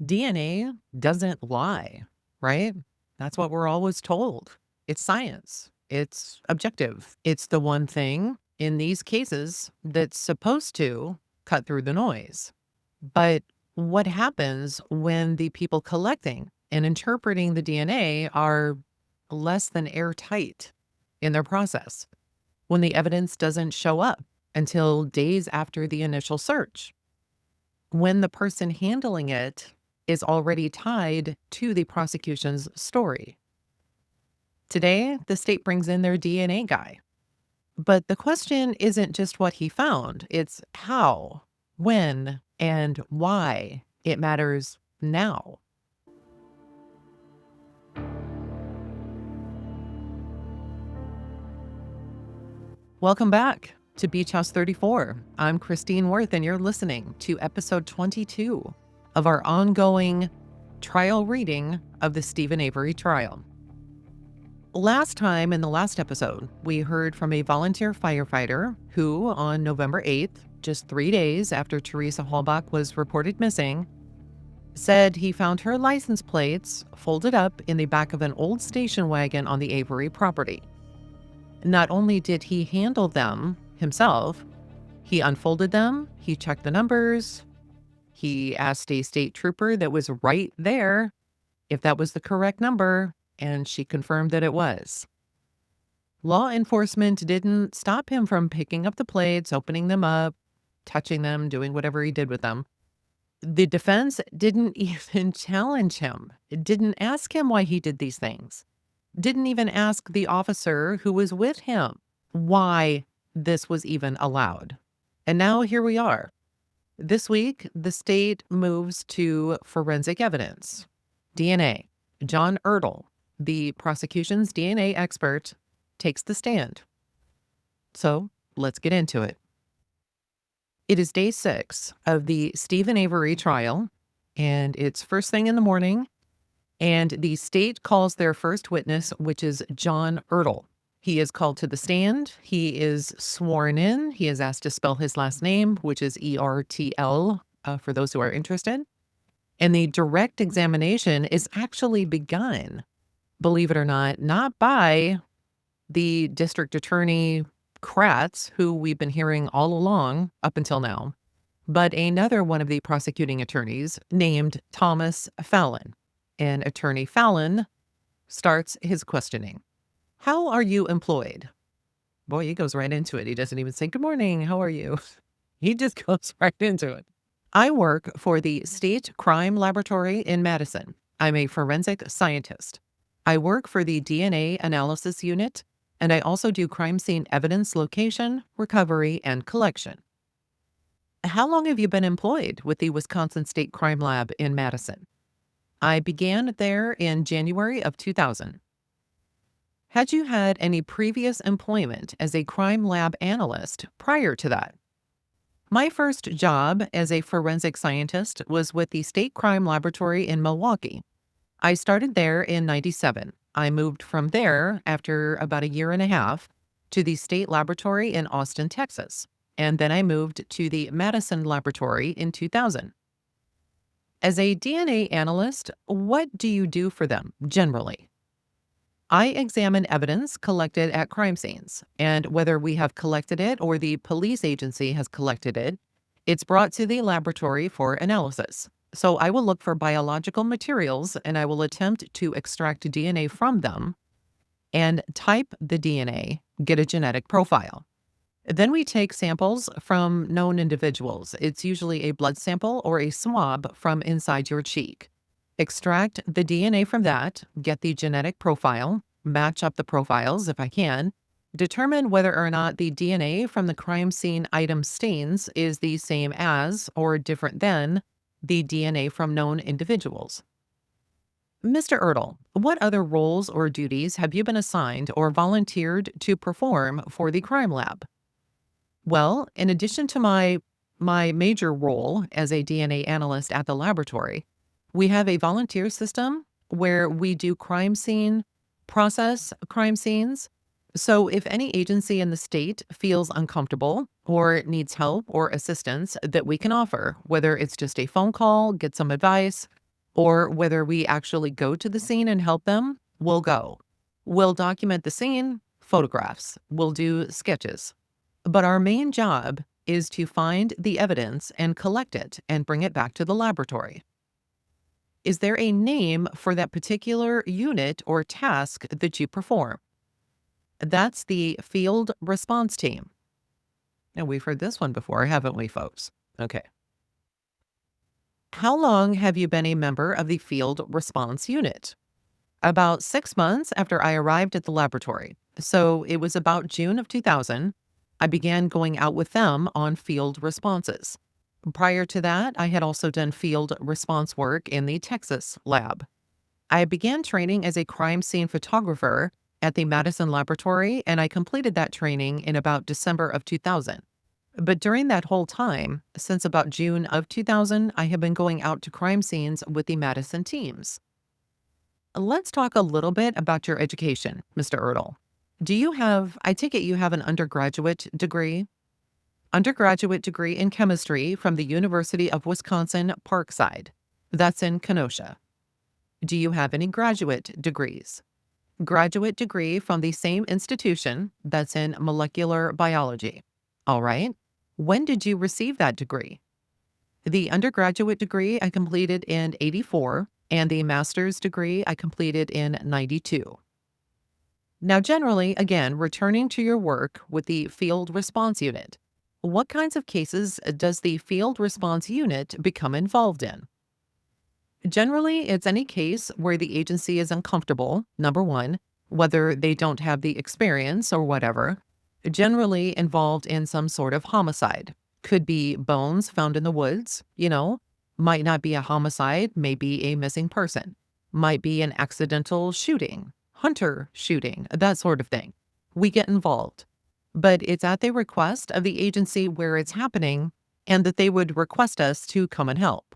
DNA doesn't lie, right? That's what we're always told. It's science. It's objective. It's the one thing in these cases that's supposed to cut through the noise. But what happens when the people collecting and interpreting the DNA are less than airtight in their process? When the evidence doesn't show up until days after the initial search? When the person handling it is already tied to the prosecution's story? Today, the state brings in their DNA guy. But the question isn't just what he found, it's how, when, and why it matters now. Welcome back to Beach House 34. I'm Christine Worth, and you're listening to episode 22 of our ongoing trial reading of the Steven Avery trial. Last time in the last episode, we heard from a volunteer firefighter who, on November 8th, just 3 days after Teresa Halbach was reported missing, said he found her license plates folded up in the back of an old station wagon on the Avery property. Not only did he handle them himself, he unfolded them, he checked the numbers, he asked a state trooper that was right there if that was the correct number, and she confirmed that it was. Law enforcement didn't stop him from picking up the plates, opening them up, touching them, doing whatever he did with them. The defense didn't even challenge him. It didn't ask him why he did these things. Didn't even ask the officer who was with him why this was even allowed. And now here we are. This week, the state moves to forensic evidence, DNA. John Ertl, the prosecution's DNA expert, takes the stand. So let's get into it. It is day 6 of the Steven Avery trial, and it's first thing in the morning, and the state calls their first witness, which is John Ertl. He is called to the stand. He is sworn in. He is asked to spell his last name, which is Ertl, for those who are interested. And the direct examination is actually begun, believe it or not by the district attorney Kratz, who we've been hearing all along up until now, but another one of the prosecuting attorneys named Thomas Fallon. And Attorney Fallon starts his questioning. How are you employed? Boy, he goes right into it. He doesn't even say, good morning, how are you? He just goes right into it. I work for the State Crime Laboratory in Madison. I'm a forensic scientist. I work for the DNA analysis unit, and I also do crime scene evidence location, recovery, and collection. How long have you been employed with the Wisconsin State Crime Lab in Madison? I began there in January of 2000. Had you had any previous employment as a crime lab analyst prior to that? My first job as a forensic scientist was with the State Crime Laboratory in Milwaukee. I started there in 97. I moved from there after about a year and a half to the State Laboratory in Austin, Texas. And then I moved to the Madison Laboratory in 2000. As a DNA analyst, what do you do for them generally? I examine evidence collected at crime scenes, and whether we have collected it or the police agency has collected it, it's brought to the laboratory for analysis. So I will look for biological materials and I will attempt to extract DNA from them and type the DNA, get a genetic profile. Then we take samples from known individuals. It's usually a blood sample or a swab from inside your cheek. Extract the DNA from that, get the genetic profile, match up the profiles if I can, determine whether or not the DNA from the crime scene item stains is the same as or different than the DNA from known individuals. Mr. Ertl, what other roles or duties have you been assigned or volunteered to perform for the crime lab? Well, in addition to my major role as a DNA analyst at the laboratory, we have a volunteer system where we do process crime scenes. So if any agency in the state feels uncomfortable or needs help or assistance that we can offer, whether it's just a phone call, get some advice, or whether we actually go to the scene and help them, we'll go. We'll document the scene, photographs, we'll do sketches. But our main job is to find the evidence and collect it and bring it back to the laboratory. Is there a name for that particular unit or task that you perform? That's the field response team. Now, we've heard this one before, haven't we, folks? Okay. How long have you been a member of the field response unit? About 6 months after I arrived at the laboratory. So it was about June of 2000. I began going out with them on field responses. Prior to that, I had also done field response work in the Texas lab. I began training as a crime scene photographer at the Madison laboratory, and I completed that training in about December of 2000. But during that whole time, since about June of 2000, I have been going out to crime scenes with the Madison teams. Let's talk a little bit about your education, Mr. Ertl. I take it you have an undergraduate degree? Undergraduate degree in chemistry from the University of Wisconsin, Parkside. That's in Kenosha. Do you have any graduate degrees? Graduate degree from the same institution, that's in molecular biology. All right. When did you receive that degree? The undergraduate degree I completed in 84, and the master's degree I completed in 92. Now, generally, again, returning to your work with the field response unit, what kinds of cases does the field response unit become involved in? Generally, it's any case where the agency is uncomfortable, number one, whether they don't have the experience or whatever, generally involved in some sort of homicide. Could be bones found in the woods, might not be a homicide, may be a missing person, might be an accidental shooting, hunter shooting, that sort of thing. We get involved. But it's at the request of the agency where it's happening and that they would request us to come and help.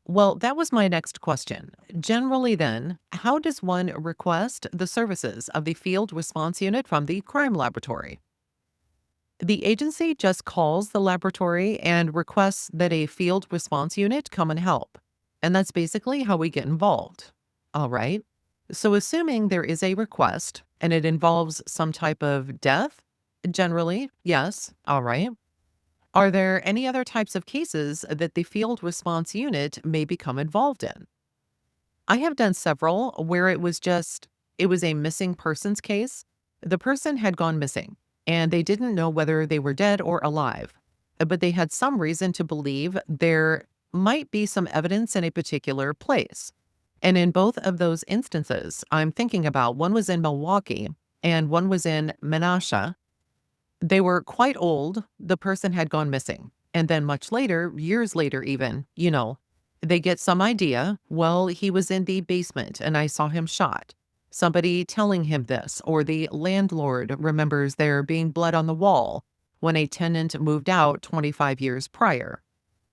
Well, that was my next question. Generally then, how does one request the services of the field response unit from the crime laboratory? The agency just calls the laboratory and requests that a field response unit come and help. And that's basically how we get involved. All right. So assuming there is a request and it involves some type of death, generally, yes. All right. Are there any other types of cases that the field response unit may become involved in? I have done several where it was a missing persons case. The person had gone missing and they didn't know whether they were dead or alive, but they had some reason to believe there might be some evidence in a particular place. And in both of those instances, I'm thinking about one was in Milwaukee and one was in Menasha. They were quite old. The person had gone missing. And then much later, years later even, they get some idea. Well, he was in the basement and I saw him shot. Somebody telling him this, or the landlord remembers there being blood on the wall when a tenant moved out 25 years prior.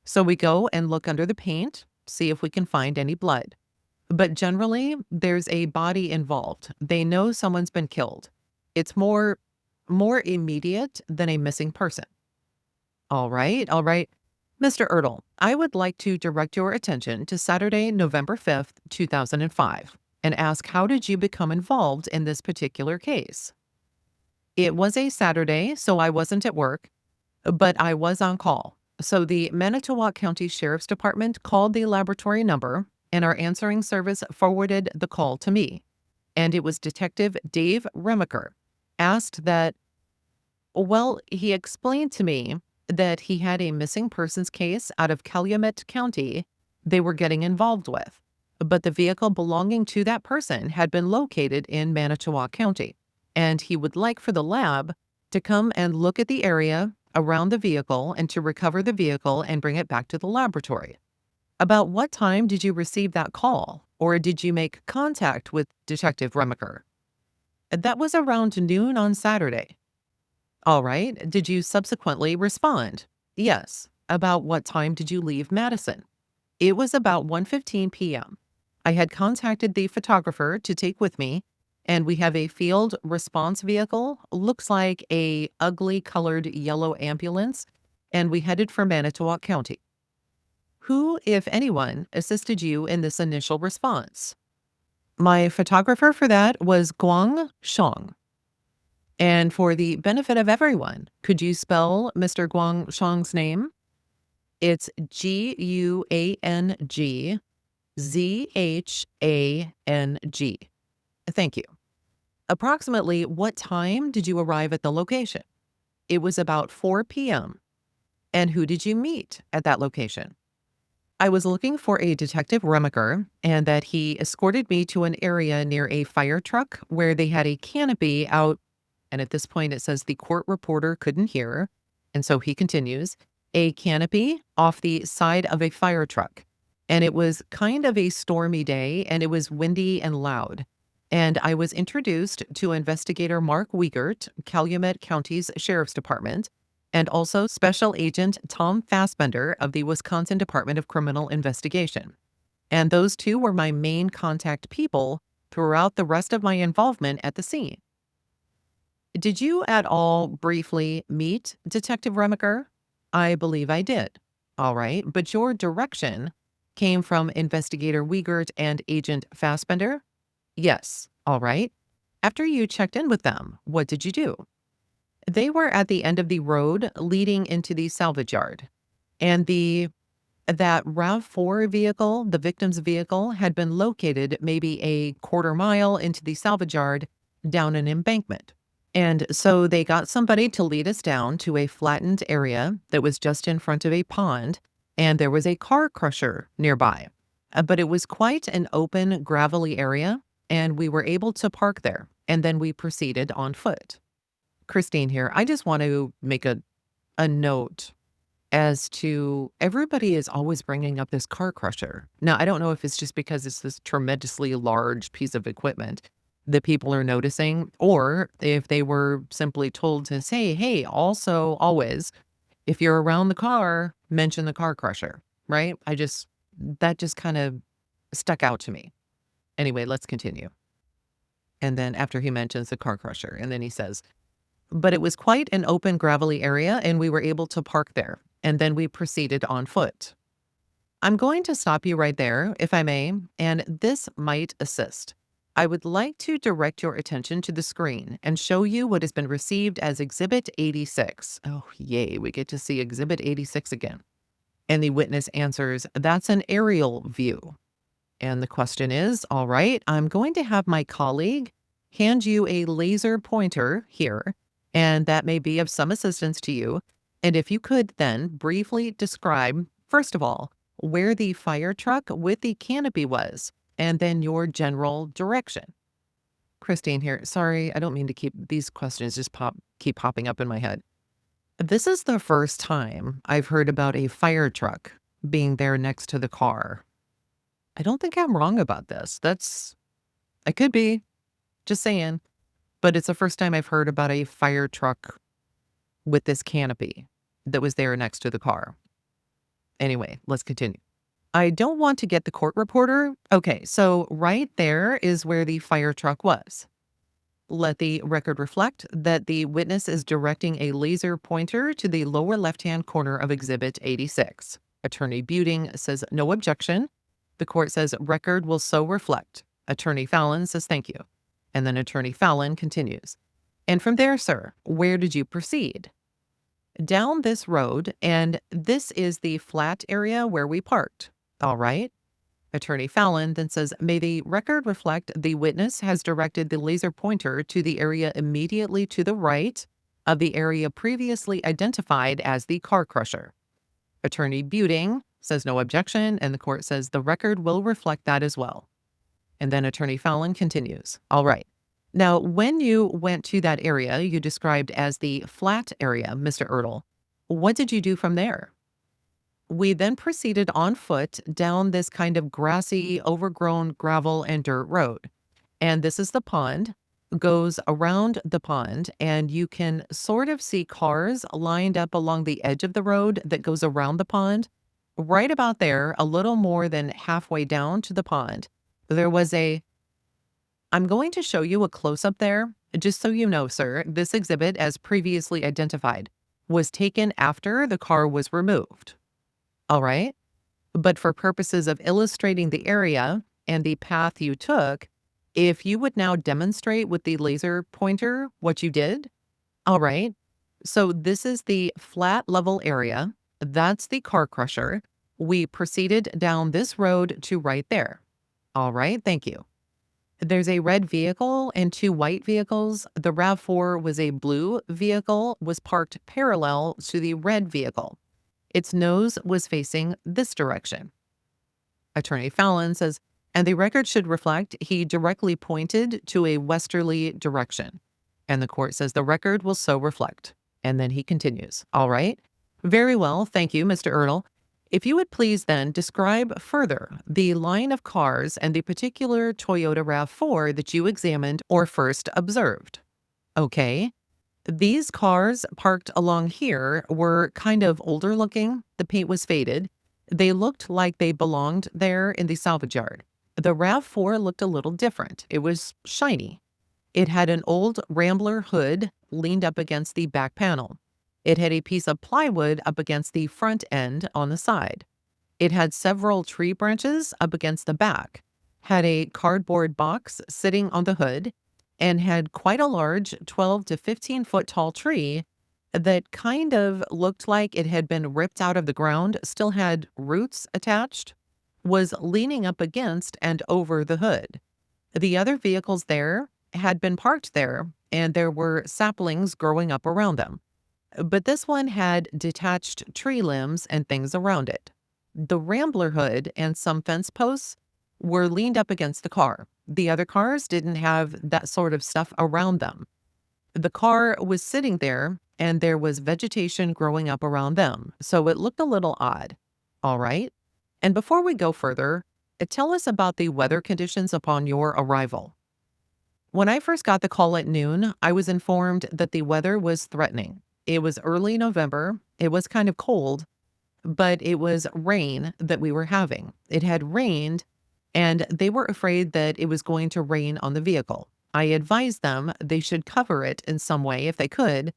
So we go and look under the paint, see if we can find any blood. But generally, there's a body involved. They know someone's been killed. It's more immediate than a missing person. All right. Mr. Ertl, I would like to direct your attention to Saturday, November 5th, 2005, and ask how did you become involved in this particular case? It was a Saturday, so I wasn't at work, but I was on call. So the Manitowoc County Sheriff's Department called the laboratory number, and our answering service forwarded the call to me. And it was Detective Dave Remaker. He explained to me that he had a missing persons case out of Calumet County they were getting involved with, but the vehicle belonging to that person had been located in Manitowoc County, and he would like for the lab to come and look at the area around the vehicle and to recover the vehicle and bring it back to the laboratory. About what time did you receive that call, or did you make contact with Detective Remaker? That was around noon on Saturday. All right. Did you subsequently respond? Yes. About what time did you leave Madison? It was about 1:15 p.m. I had contacted the photographer to take with me, and we have a field response vehicle, looks like a ugly colored yellow ambulance, and we headed for Manitowoc County. Who, if anyone, assisted you in this initial response? My photographer for that was Guang Shang. And for the benefit of everyone, could you spell Mr. Guang Shang's name? It's Guangzhang. Thank you. Approximately what time did you arrive at the location? It was about 4 p.m. And who did you meet at that location? I was looking for a Detective Remacher, and that he escorted me to an area near a fire truck where they had a canopy out. And at this point, it says the court reporter couldn't hear. And so he continues, a canopy off the side of a fire truck. And it was kind of a stormy day, and it was windy and loud. And I was introduced to Investigator Mark Wiegert, Calumet County's Sheriff's Department, and also Special Agent Tom Fassbender of the Wisconsin Department of Criminal Investigation. And those two were my main contact people throughout the rest of my involvement at the scene. Did you at all briefly meet Detective Remacher? I believe I did. All right, but your direction came from Investigator Wiegert and Agent Fassbender? Yes. All right. After you checked in with them, what did you do? They were at the end of the road leading into the salvage yard, and that RAV4 vehicle, the victim's vehicle, had been located maybe a quarter mile into the salvage yard down an embankment. And so they got somebody to lead us down to a flattened area that was just in front of a pond, and there was a car crusher nearby. But it was quite an open, gravelly area, and we were able to park there, and then we proceeded on foot. Christine here. I just want to make a note as to everybody is always bringing up this car crusher. Now, I don't know if it's just because it's this tremendously large piece of equipment that people are noticing, or if they were simply told to say, hey, also always, if you're around the car, mention the car crusher, right? That just kind of stuck out to me. Anyway, let's continue. And then after he mentions the car crusher, and then he says, but it was quite an open, gravelly area, and we were able to park there. And then we proceeded on foot. I'm going to stop you right there, if I may, and this might assist. I would like to direct your attention to the screen and show you what has been received as Exhibit 86. Oh, yay, we get to see Exhibit 86 again. And the witness answers, that's an aerial view. And the question is, all right, I'm going to have my colleague hand you a laser pointer here, and that may be of some assistance to you. And if you could then briefly describe, first of all, where the fire truck with the canopy was, and then your general direction. Christine here. Sorry, I don't mean to keep these questions keep popping up in my head. This is the first time I've heard about a fire truck being there next to the car. I don't think I'm wrong about this. I could be, just saying. But it's the first time I've heard about a fire truck with this canopy that was there next to the car. Anyway, let's continue. I don't want to get the court reporter. Okay, so right there is where the fire truck was. Let the record reflect that the witness is directing a laser pointer to the lower left-hand corner of Exhibit 86. Attorney Buting says no objection. The court says record will so reflect. Attorney Fallon says thank you. And then Attorney Fallon continues. And from there, sir, where did you proceed? Down this road, and this is the flat area where we parked. All right. Attorney Fallon then says, may the record reflect the witness has directed the laser pointer to the area immediately to the right of the area previously identified as the car crusher. Attorney Buting says no objection, and the court says the record will reflect that as well. And then Attorney Fallon continues. All right. Now, when you went to that area you described as the flat area, Mr. Ertl, what did you do from there? We then proceeded on foot down this kind of grassy, overgrown gravel and dirt road. And this is the pond, goes around the pond, and you can sort of see cars lined up along the edge of the road that goes around the pond. Right about there, a little more than halfway down to the pond, there was I'm going to show you a close-up there, just so you know, sir, this exhibit, as previously identified, was taken after the car was removed. All right? But for purposes of illustrating the area and the path you took, if you would now demonstrate with the laser pointer what you did. All right. So this is the flat level area. That's the car crusher. We proceeded down this road to right there. All right. Thank you. There's a red vehicle and two white vehicles. The RAV4 was a blue vehicle, was parked parallel to the red vehicle. Its nose was facing this direction. Attorney Fallon says, and the record should reflect he directly pointed to a westerly direction. And the court says the record will so reflect. And then he continues. All right. Very well. Thank you, Mr. Ertl. If you would please then describe further the line of cars and the particular Toyota RAV4 that you examined or first observed. Okay. These cars parked along here were kind of older looking. The paint was faded. They looked like they belonged there in the salvage yard. The RAV4 looked a little different. It was shiny. It had an old Rambler hood leaned up against the back panel. It had a piece of plywood up against the front end on the side. It had several tree branches up against the back, had a cardboard box sitting on the hood, and had quite a large 12 to 15 foot tall tree that kind of looked like it had been ripped out of the ground, still had roots attached, was leaning up against and over the hood. The other vehicles there had been parked there, and there were saplings growing up around them. But this one had detached tree limbs and things around it. The Rambler hood and some fence posts were leaned up against the car. The other cars didn't have that sort of stuff around them. The car was sitting there, and there was vegetation growing up around them, so it looked a little odd. All right. And before we go further, tell us about the weather conditions upon your arrival. When I first got the call at noon, I was informed that the weather was threatening. It was early November. It was kind of cold, but it was rain that we were having. It had rained, and they were afraid that it was going to rain on the vehicle. I advised them they should cover it in some way if they could.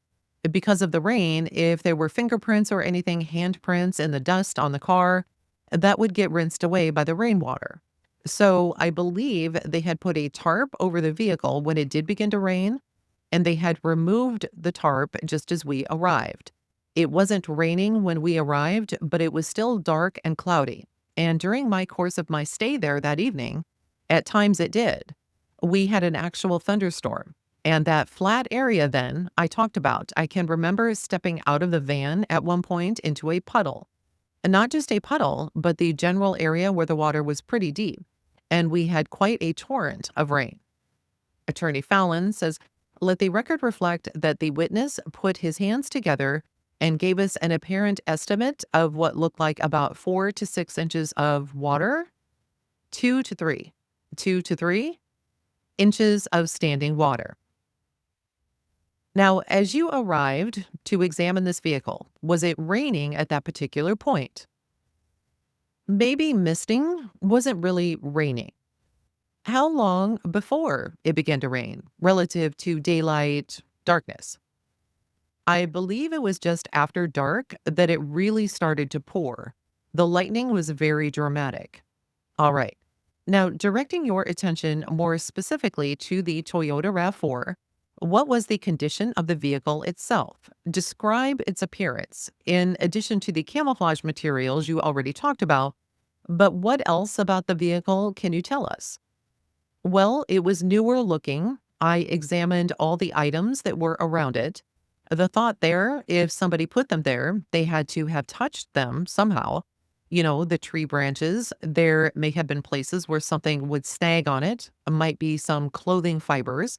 Because of the rain, if there were fingerprints or anything, handprints in the dust on the car, that would get rinsed away by the rainwater. So I believe they had put a tarp over the vehicle when it did begin to rain, and they had removed the tarp just as we arrived. It wasn't raining when we arrived, but it was still dark and cloudy. And during my course of my stay there that evening, at times it did. We had an actual thunderstorm. And that flat area then I talked about, I can remember stepping out of the van at one point into a puddle. And not just a puddle, but the general area where the water was pretty deep. And we had quite a torrent of rain. Attorney Fallon says, let the record reflect that the witness put his hands together and gave us an apparent estimate of what looked like about 4 to 6 inches of water, 2 to 3 inches of standing water. Now, as you arrived to examine this vehicle, was it raining at that particular point? Maybe misting, wasn't really raining. How long before it began to rain relative to daylight, darkness? I believe it was just after dark that it really started to pour. The lightning was very dramatic. All right. Now, directing your attention more specifically to the Toyota RAV4, what was the condition of the vehicle itself? Describe its appearance, in addition to the camouflage materials you already talked about, but what else about the vehicle can you tell us? Well, it was newer looking. I examined all the items that were around it. The thought there, if somebody put them there, they had to have touched them somehow. You know, the tree branches, there may have been places where something would snag on it, might be some clothing fibers.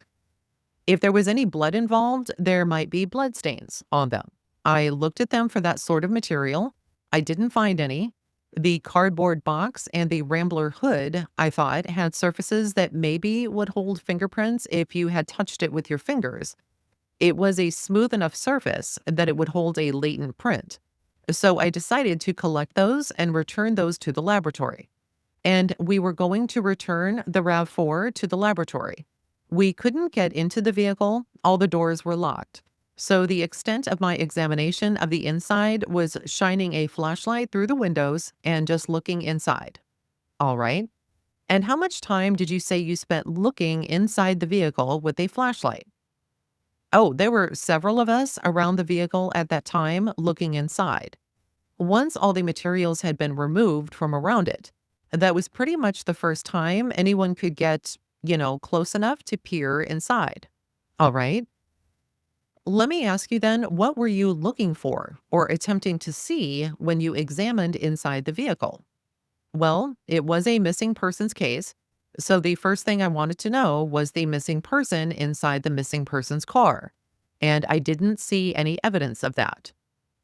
If there was any blood involved, there might be blood stains on them. I looked at them for that sort of material. I didn't find any. The cardboard box and the Rambler hood, I thought, had surfaces that maybe would hold fingerprints if you had touched it with your fingers. It was a smooth enough surface that it would hold a latent print. So I decided to collect those and return those to the laboratory. And we were going to return the RAV4 to the laboratory. We couldn't get into the vehicle. All the doors were locked. So the extent of my examination of the inside was shining a flashlight through the windows and just looking inside. All right. And how much time did you say you spent looking inside the vehicle with a flashlight? Oh, there were several of us around the vehicle at that time looking inside. Once all the materials had been removed from around it, that was pretty much the first time anyone could get, close enough to peer inside. All right. Let me ask you then, what were you looking for or attempting to see when you examined inside the vehicle? Well, it was a missing persons case. So the first thing I wanted to know was the missing person inside the missing person's car. And I didn't see any evidence of that.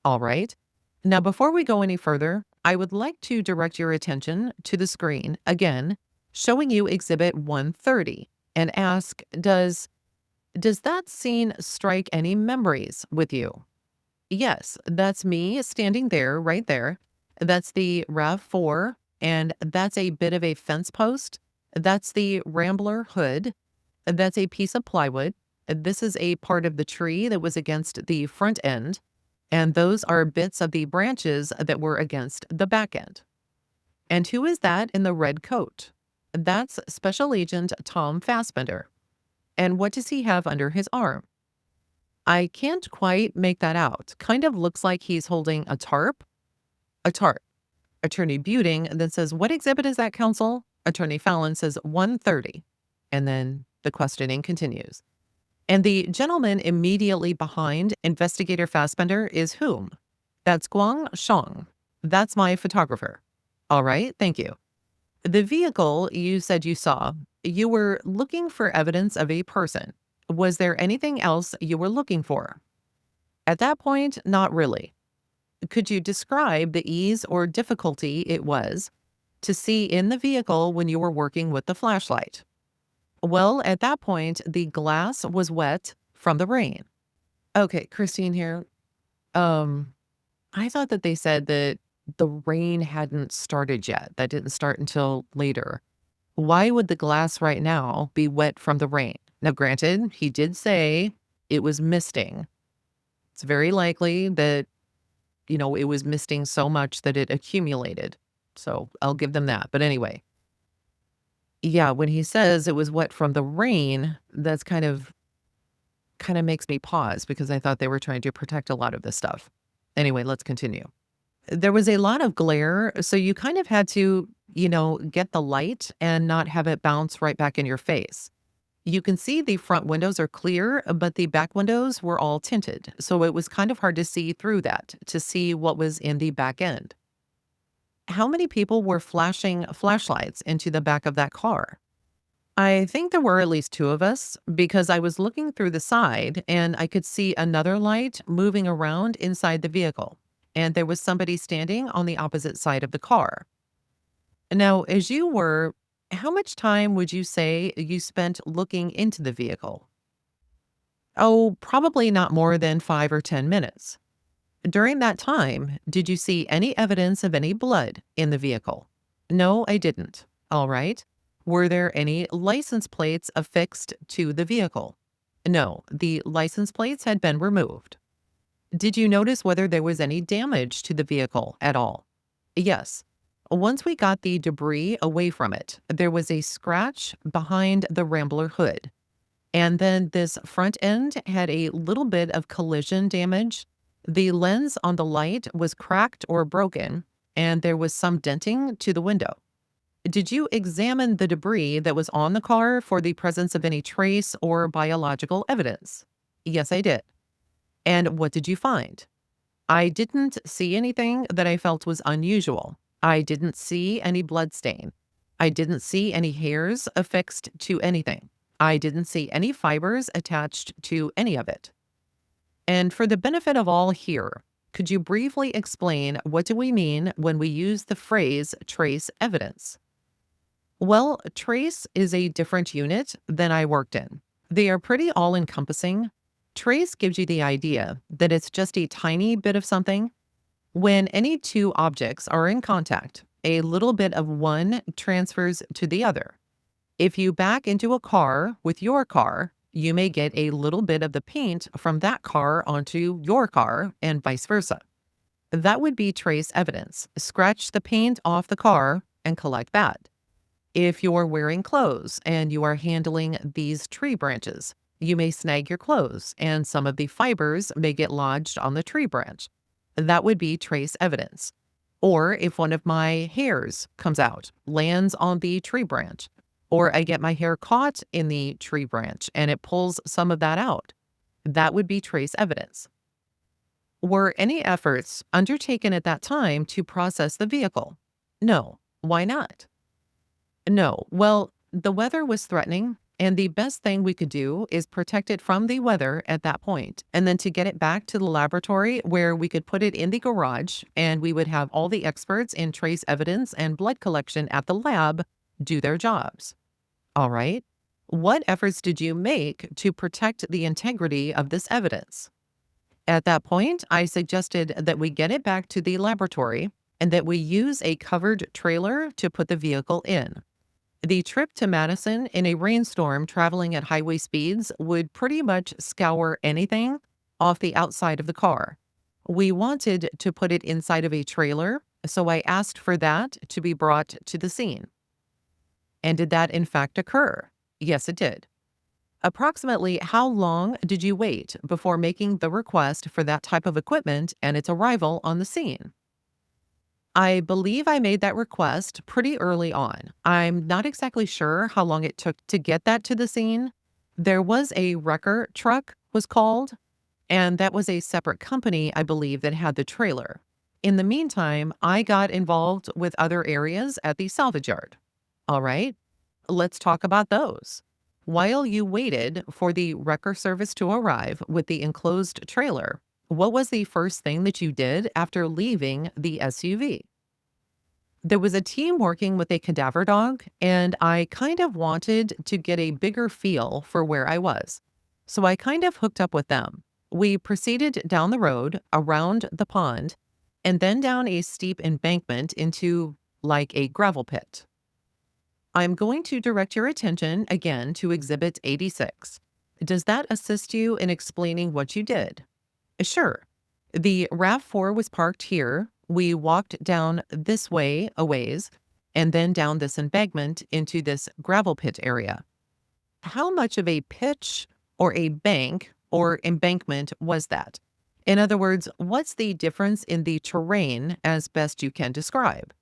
All right. Now, before we go any further, I would like to direct your attention to the screen again, showing you Exhibit 130, and ask, does that scene strike any memories with you? Yes, that's me standing there, right there. That's the RAV4, and that's a bit of a fence post. That's the Rambler hood. That's a piece of plywood. This is a part of the tree that was against the front end, and those are bits of the branches that were against the back end. And who is that in the red coat? That's Special Agent Tom Fassbender. And what does he have under his arm? I can't quite make that out. Kind of looks like he's holding a tarp. A tarp. Attorney Buting then says, "What exhibit is that, counsel?" Attorney Fallon says, 130. And then the questioning continues. And the gentleman immediately behind Investigator Fassbender is whom? That's Guang Shang. That's my photographer. All right, thank you. The vehicle you said you saw, you were looking for evidence of a person. Was there anything else you were looking for? At that point, not really. Could you describe the ease or difficulty it was to see in the vehicle when you were working with the flashlight? Well, at that point, the glass was wet from the rain. Okay, Christine here. Um, I thought that they said that the rain hadn't started yet. That didn't start until later. Why would the glass right now be wet from the rain? Now, granted, he did say it was misting. It's very likely that, it was misting so much that it accumulated. So I'll give them that. But anyway, yeah, when he says it was wet from the rain, that's kind of makes me pause because I thought they were trying to protect a lot of this stuff. Anyway, let's continue. There was a lot of glare, so you kind of had to, get the light and not have it bounce right back in your face. You can see the front windows are clear, but the back windows were all tinted, so it was kind of hard to see through that, to see what was in the back end. How many people were flashing flashlights into the back of that car? I think there were at least two of us because I was looking through the side and I could see another light moving around inside the vehicle. And there was somebody standing on the opposite side of the car. Now, how much time would you say you spent looking into the vehicle? Oh, probably not more than 5 or 10 minutes. During that time, did you see any evidence of any blood in the vehicle? No, I didn't. All right. Were there any license plates affixed to the vehicle? No, the license plates had been removed. Did you notice whether there was any damage to the vehicle at all? Yes. Once we got the debris away from it, there was a scratch behind the Rambler hood. And then this front end had a little bit of collision damage. The lens on the light was cracked or broken, and there was some denting to the window. Did you examine the debris that was on the car for the presence of any trace or biological evidence? Yes, I did. And what did you find? I didn't see anything that I felt was unusual. I didn't see any blood stain. I didn't see any hairs affixed to anything. I didn't see any fibers attached to any of it. And for the benefit of all here, could you briefly explain what do we mean when we use the phrase trace evidence? Well, trace is a different unit than I worked in. They are pretty all-encompassing. Trace gives you the idea that it's just a tiny bit of something. When any two objects are in contact, a little bit of one transfers to the other. If you back into a car with your car, You may get a little bit of the paint from that car onto your car and vice versa. That would be trace evidence. Scratch the paint off the car and collect that. If you're wearing clothes and you are handling these tree branches, you may snag your clothes and some of the fibers may get lodged on the tree branch. That would be trace evidence. Or if one of my hairs comes out, lands on the tree branch, or I get my hair caught in the tree branch and it pulls some of that out, that would be trace evidence. Were any efforts undertaken at that time to process the vehicle? No. Why not? No. Well, the weather was threatening, and the best thing we could do is protect it from the weather at that point, and then to get it back to the laboratory where we could put it in the garage, and we would have all the experts in trace evidence and blood collection at the lab do their jobs. All right. What efforts did you make to protect the integrity of this evidence? At that point, I suggested that we get it back to the laboratory and that we use a covered trailer to put the vehicle in. The trip to Madison in a rainstorm traveling at highway speeds would pretty much scour anything off the outside of the car. We wanted to put it inside of a trailer, so I asked for that to be brought to the scene. And did that in fact occur? Yes, it did. Approximately how long did you wait before making the request for that type of equipment and its arrival on the scene? I believe I made that request pretty early on. I'm not exactly sure how long it took to get that to the scene. There was a wrecker truck was called, and that was a separate company, I believe, that had the trailer. In the meantime, I got involved with other areas at the salvage yard. All right, let's talk about those. While you waited for the wrecker service to arrive with the enclosed trailer, what was the first thing that you did after leaving the SUV? There was a team working with a cadaver dog, and I kind of wanted to get a bigger feel for where I was. So I kind of hooked up with them. We proceeded down the road, around the pond, and then down a steep embankment into like a gravel pit. I'm going to direct your attention again to Exhibit 86. Does that assist you in explaining what you did? Sure. The RAV4 was parked here. We walked down this way a ways, and then down this embankment into this gravel pit area. How much of a pitch or a bank or embankment was that? In other words, what's the difference in the terrain as best you can describe?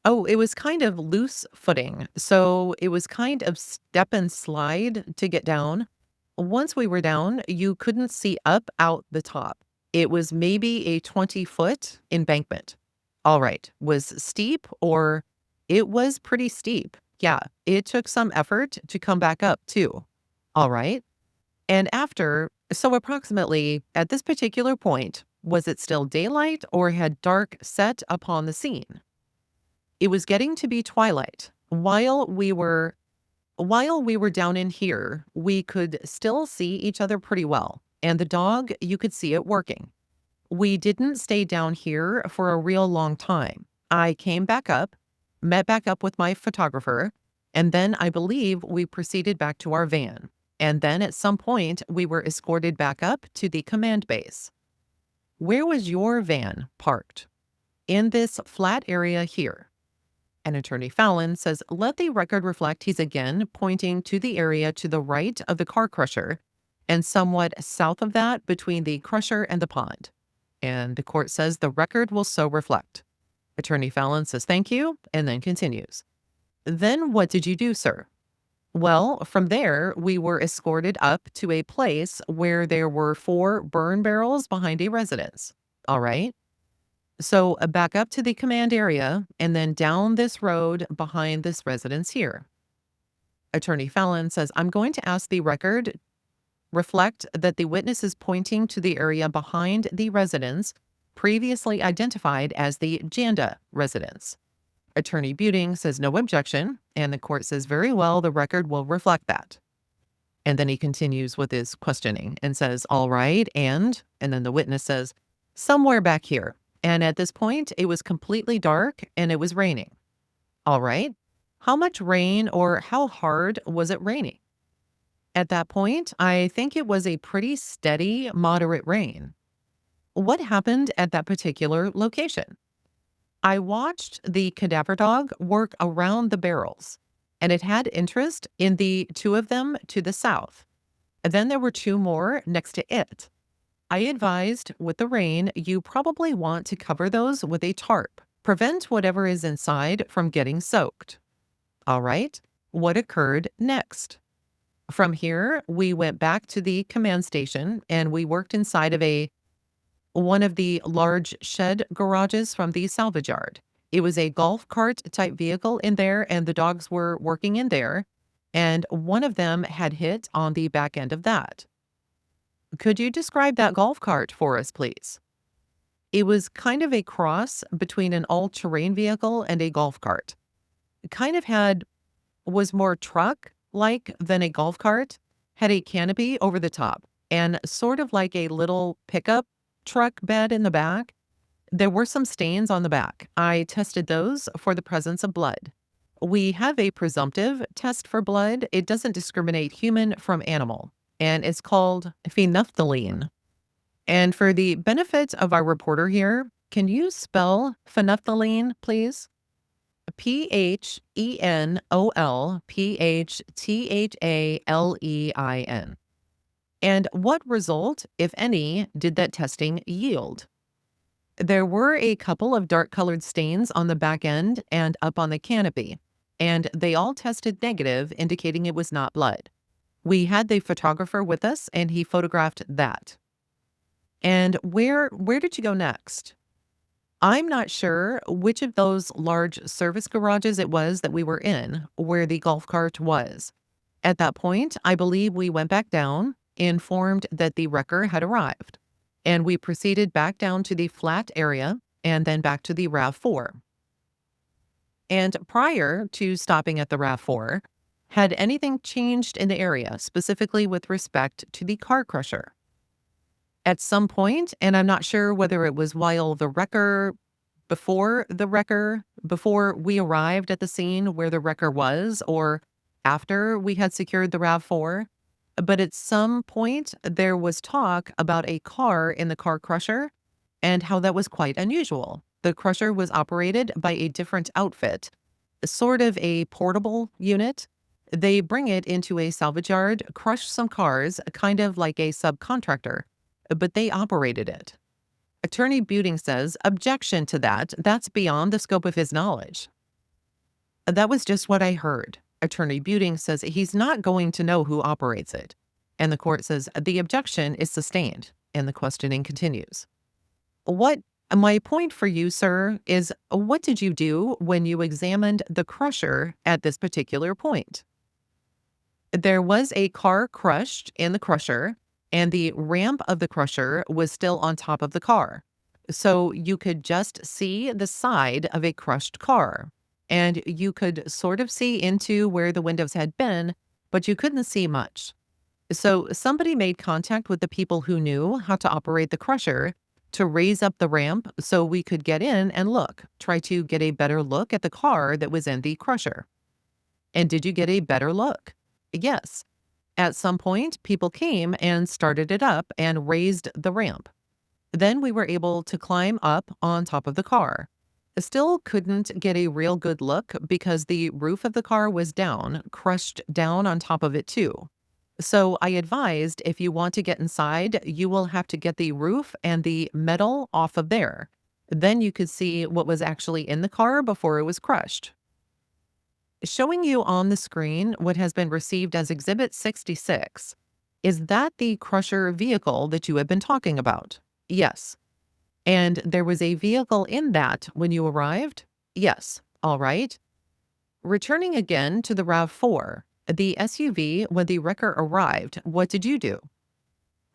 Oh, it was kind of loose footing. So it was kind of step and slide to get down. Once we were down, you couldn't see up out the top. It was maybe a 20-foot embankment. All right. Was steep or it was pretty steep. Yeah, it took some effort to come back up too. All right. And after, so approximately at this particular point, was it still daylight or had dark set upon the scene? It was getting to be twilight. While we were down in here, we could still see each other pretty well, and the dog, you could see it working. We didn't stay down here for a real long time. I came back up, met back up with my photographer, and then I believe we proceeded back to our van. And then at some point, we were escorted back up to the command base. Where was your van parked? In this flat area here. And Attorney Fallon says, let the record reflect he's again pointing to the area to the right of the car crusher and somewhat south of that between the crusher and the pond. And the court says the record will so reflect. Attorney Fallon says, thank you, and then continues. Then what did you do, sir? Well, from there, we were escorted up to a place where there were 4 burn barrels behind a residence. All right. So back up to the command area and then down this road behind this residence here. Attorney Fallon says, I'm going to ask the record reflect that the witness is pointing to the area behind the residence previously identified as the Janda residence. Attorney Buting says no objection, and the court says very well, the record will reflect that. And then he continues with his questioning and says, all right, and then the witness says, somewhere back here. And at this point, it was completely dark and it was raining. All right. How much rain or how hard was it raining? At that point, I think it was a pretty steady, moderate rain. What happened at that particular location? I watched the cadaver dog work around the barrels, and it had interest in the two of them to the south. Then there were two more next to it. I advised with the rain, you probably want to cover those with a tarp. Prevent whatever is inside from getting soaked. All right. What occurred next? From here, we went back to the command station and we worked inside of one of the large shed garages from the salvage yard. It was a golf cart type vehicle in there, and the dogs were working in there, and one of them had hit on the back end of that. Could you describe that golf cart for us, please? It was kind of a cross between an all-terrain vehicle and a golf cart. It kind of was more truck-like than a golf cart, had a canopy over the top, and sort of like a little pickup truck bed in the back. There were some stains on the back. I tested those for the presence of blood. We have a presumptive test for blood. It doesn't discriminate human from animal, and it's called phenolphthalein. And for the benefit of our reporter here, can you spell phenolphthalein, please? Phenolphthalein. And what result, if any, did that testing yield? There were a couple of dark-colored stains on the back end and up on the canopy, and they all tested negative, indicating it was not blood. We had the photographer with us, and he photographed that. And where did you go next? I'm not sure which of those large service garages it was that we were in, where the golf cart was. At that point, I believe we went back down, informed that the wrecker had arrived, and we proceeded back down to the flat area and then back to the RAV4. And prior to stopping at the RAV4, had anything changed in the area, specifically with respect to the car crusher? At some point, and I'm not sure whether it was while before we arrived at the scene where the wrecker was, or after we had secured the RAV4, but at some point there was talk about a car in the car crusher and how that was quite unusual. The crusher was operated by a different outfit, sort of a portable unit. They bring it into a salvage yard, crush some cars, kind of like a subcontractor, but they operated it. Attorney Buting says, objection to that. That's beyond the scope of his knowledge. That was just what I heard. Attorney Buting says he's not going to know who operates it. And the court says the objection is sustained, and the questioning continues. My point for you, sir, is what did you do when you examined the crusher at this particular point? There was a car crushed in the crusher, and the ramp of the crusher was still on top of the car. So you could just see the side of a crushed car, and you could sort of see into where the windows had been, but you couldn't see much. So somebody made contact with the people who knew how to operate the crusher to raise up the ramp so we could get in and try to get a better look at the car that was in the crusher. And did you get a better look? Yes. At some point, people came and started it up and raised the ramp. Then we were able to climb up on top of the car. Still couldn't get a real good look because the roof of the car was down, crushed down on top of it too. So I advised if you want to get inside, you will have to get the roof and the metal off of there. Then you could see what was actually in the car before it was crushed. Showing you on the screen what has been received as Exhibit 66. Is that the crusher vehicle that you have been talking about? Yes. And there was a vehicle in that when you arrived? Yes. All right. Returning again to the RAV4, the SUV, when the wrecker arrived, what did you do?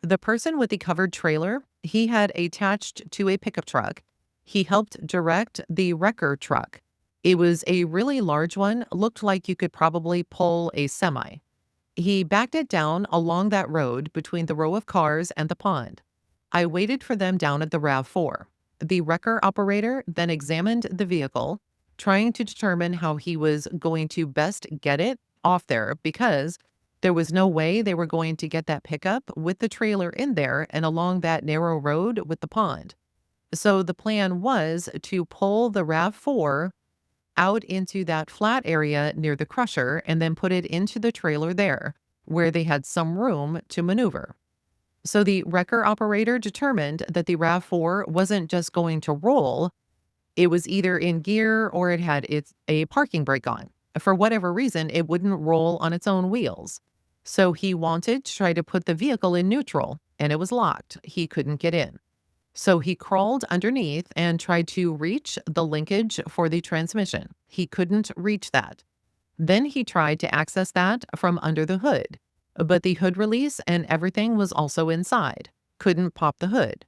The person with the covered trailer, he had attached to a pickup truck. He helped direct the wrecker truck. It was a really large one, looked like you could probably pull a semi. He backed it down along that road between the row of cars and the pond. I waited for them down at the RAV4. The wrecker operator then examined the vehicle, trying to determine how he was going to best get it off there because There was no way they were going to get that pickup with the trailer in there and along that narrow road with the pond. So the plan was to pull the RAV4 out into that flat area near the crusher and then put it into the trailer there, where they had some room to maneuver. So the wrecker operator determined that the RAV4 wasn't just going to roll, it was either in gear or it had a parking brake on. For whatever reason, it wouldn't roll on its own wheels. So he wanted to try to put the vehicle in neutral, and it was locked. He couldn't get in. So he crawled underneath and tried to reach the linkage for the transmission. He couldn't reach that. Then he tried to access that from under the hood, but the hood release and everything was also inside. Couldn't pop the hood.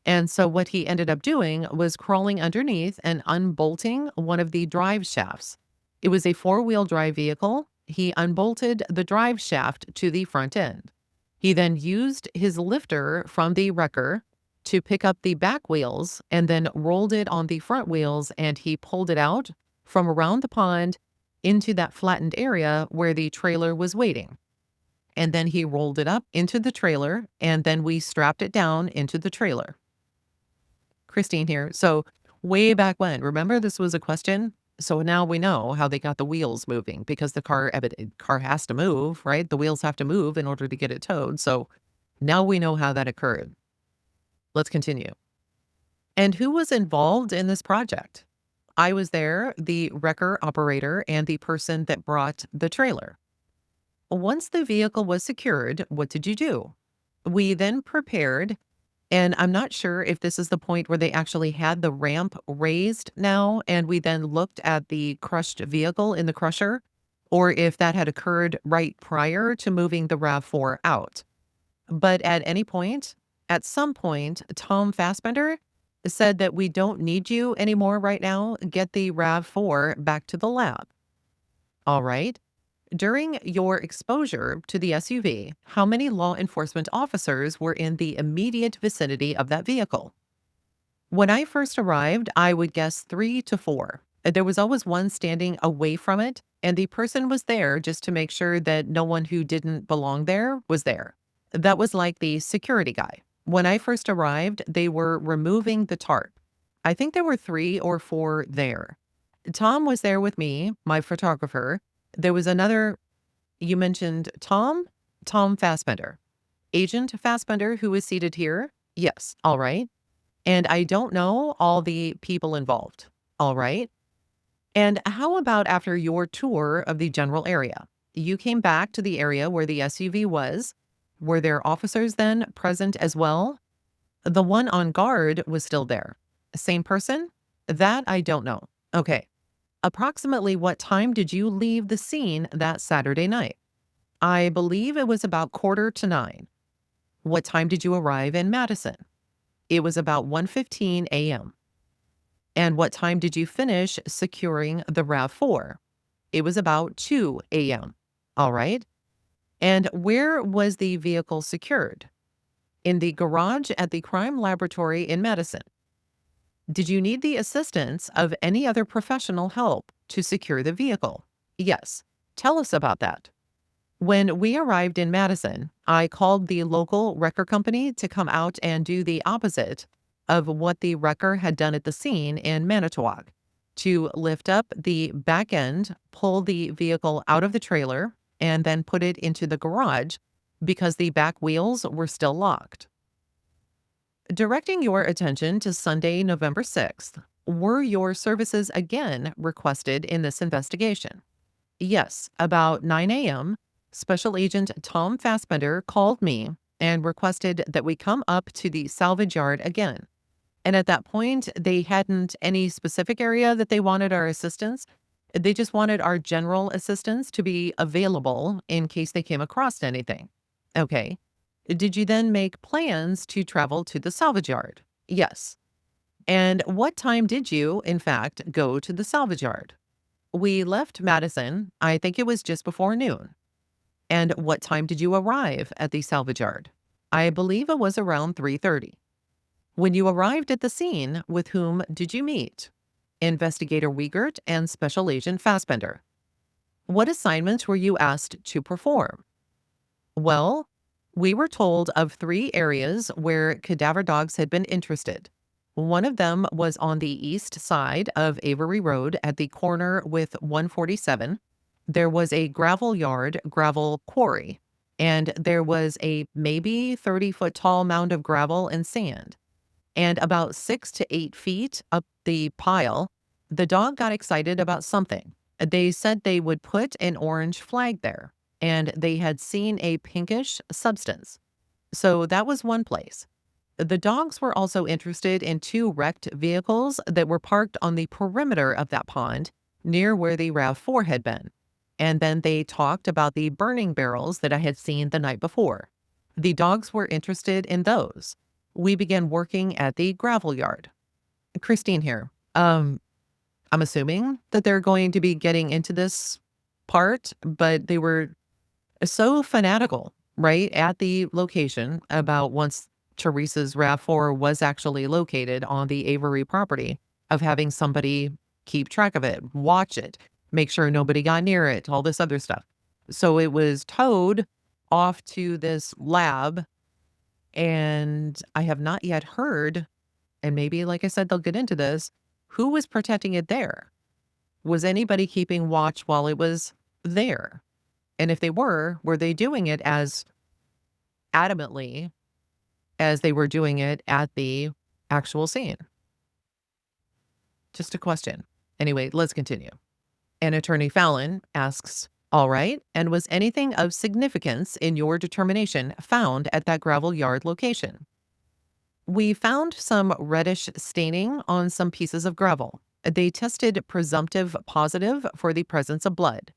And so what he ended up doing was crawling underneath and unbolting one of the drive shafts. It was a four-wheel drive vehicle. He unbolted the drive shaft to the front end. He then used his lifter from the wrecker to pick up the back wheels and then rolled it on the front wheels, and he pulled it out from around the pond into that flattened area where the trailer was waiting. And then he rolled it up into the trailer, and then we strapped it down into the trailer. Christine here. So way back when, remember this was a question? So now we know how they got the wheels moving, because the car has to move, right? The wheels have to move in order to get it towed. So now we know how that occurred. Let's continue. And who was involved in this project? I was there, the wrecker operator, and the person that brought the trailer. Once the vehicle was secured, what did you do? We then prepared, and I'm not sure if this is the point where they actually had the ramp raised now, and we then looked at the crushed vehicle in the crusher, or if that had occurred right prior to moving the RAV4 out. But at some point, Tom Fassbender said that we don't need you anymore right now. Get the RAV4 back to the lab. All right. During your exposure to the SUV, how many law enforcement officers were in the immediate vicinity of that vehicle? When I first arrived, I would guess 3 to 4. There was always one standing away from it, and the person was there just to make sure that no one who didn't belong there was there. That was like the security guy. When I first arrived, they were removing the tarp. I think there were 3 or 4 there. Tom was there with me, my photographer. There was another, you mentioned Tom Fassbender. Agent Fassbender, who is seated here? Yes, all right. And I don't know all the people involved. All right. And how about after your tour of the general area? You came back to the area where the SUV was. Were there officers then present as well? The one on guard was still there. Same person? That I don't know. Okay. Approximately what time did you leave the scene that Saturday night? I believe it was about 8:45. What time did you arrive in Madison? It was about 1:15 a.m. And what time did you finish securing the RAV4? It was about 2 a.m. All right. And where was the vehicle secured? In the garage at the crime laboratory in Madison. Did you need the assistance of any other professional help to secure the vehicle? Yes. Tell us about that. When we arrived in Madison, I called the local wrecker company to come out and do the opposite of what the wrecker had done at the scene in Manitowoc, to lift up the back end, pull the vehicle out of the trailer, and then put it into the garage because the back wheels were still locked. Directing your attention to Sunday, November 6th, were your services again requested in this investigation? Yes, about 9 a.m., Special Agent Tom Fassbender called me and requested that we come up to the salvage yard again. And at that point, they hadn't any specific area that they wanted our assistance. They just wanted our general assistance to be available in case they came across anything. Okay. Did you then make plans to travel to the salvage yard? Yes. And what time did you, in fact, go to the salvage yard? We left Madison, I think it was just before noon. And what time did you arrive at the salvage yard? I believe it was around 3:30. When you arrived at the scene, with whom did you meet? Investigator Wiegert and Special Agent Fassbender. What assignments were you asked to perform? Well, we were told of 3 areas where cadaver dogs had been interested. One of them was on the east side of Avery Road at the corner with 147. There was a gravel yard, gravel quarry, and there was a maybe 30-foot tall mound of gravel and sand. And about 6 to 8 feet up the pile, the dog got excited about something. They said they would put an orange flag there, and they had seen a pinkish substance. So that was one place. The dogs were also interested in 2 wrecked vehicles that were parked on the perimeter of that pond near where the RAV4 had been. And then they talked about the burning barrels that I had seen the night before. The dogs were interested in those. We began working at the gravel yard. Christine here. I'm assuming that they're going to be getting into this part, but they were so fanatical, right, at the location about once Teresa's RAV4 was actually located on the Avery property, of having somebody keep track of it, watch it, make sure nobody got near it, all this other stuff. So it was towed off to this lab, and I have not yet heard, and maybe, like I said, they'll get into this, who was protecting it there? Was anybody keeping watch while it was there? And if they were they doing it as adamantly as they were doing it at the actual scene? Just a question. Anyway, let's continue. And Attorney Fallon asks, all right, and was anything of significance in your determination found at that gravel yard location? We found some reddish staining on some pieces of gravel. They tested presumptive positive for the presence of blood.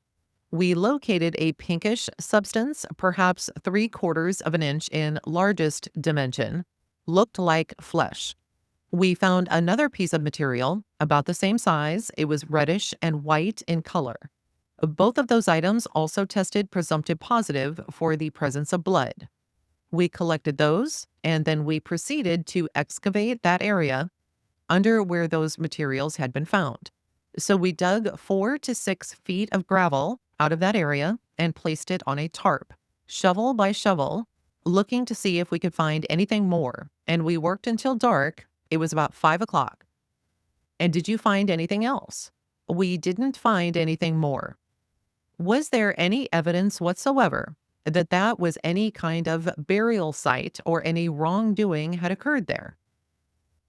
We located a pinkish substance, perhaps 3/4 of an inch in largest dimension, looked like flesh. We found another piece of material about the same size. It was reddish and white in color. Both of those items also tested presumptive positive for the presence of blood. We collected those, and then we proceeded to excavate that area under where those materials had been found. So we dug 4 to 6 feet of gravel out of that area and placed it on a tarp, shovel by shovel, looking to see if we could find anything more. And we worked until dark. It was about 5 o'clock. And did you find anything else? We didn't find anything more. Was there any evidence whatsoever that that was any kind of burial site or any wrongdoing had occurred there,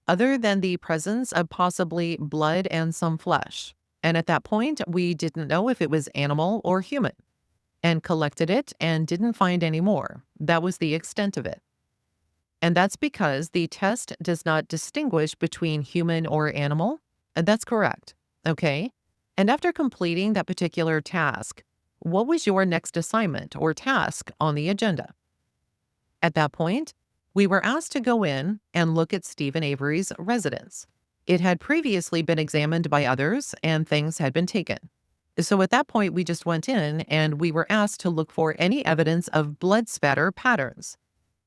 other than the presence of possibly blood and some flesh? And at that point, we didn't know if it was animal or human, and collected it and didn't find any more. That was the extent of it. And that's because the test does not distinguish between human or animal. That's correct. Okay. And after completing that particular task, what was your next assignment or task on the agenda? At that point, we were asked to go in and look at Steven Avery's residence. It had previously been examined by others and things had been taken. So at that point, we just went in and we were asked to look for any evidence of blood spatter patterns.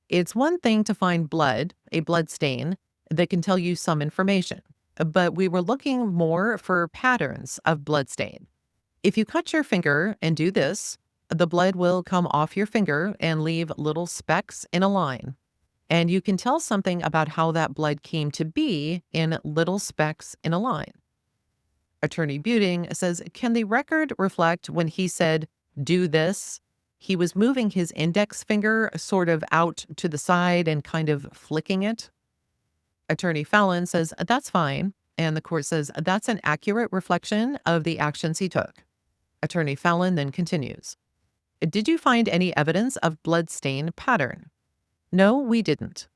It's one thing to find blood, a blood stain, that can tell you some information, but we were looking more for patterns of blood stain. If you cut your finger and do this, the blood will come off your finger and leave little specks in a line. And you can tell something about how that blood came to be in little specks in a line. Attorney Buting says, can the record reflect when he said, do this? He was moving his index finger sort of out to the side and kind of flicking it. Attorney Fallon says, that's fine. And the court says, that's an accurate reflection of the actions he took. Attorney Fallon then continues, did you find any evidence of blood stain pattern? No, we didn't.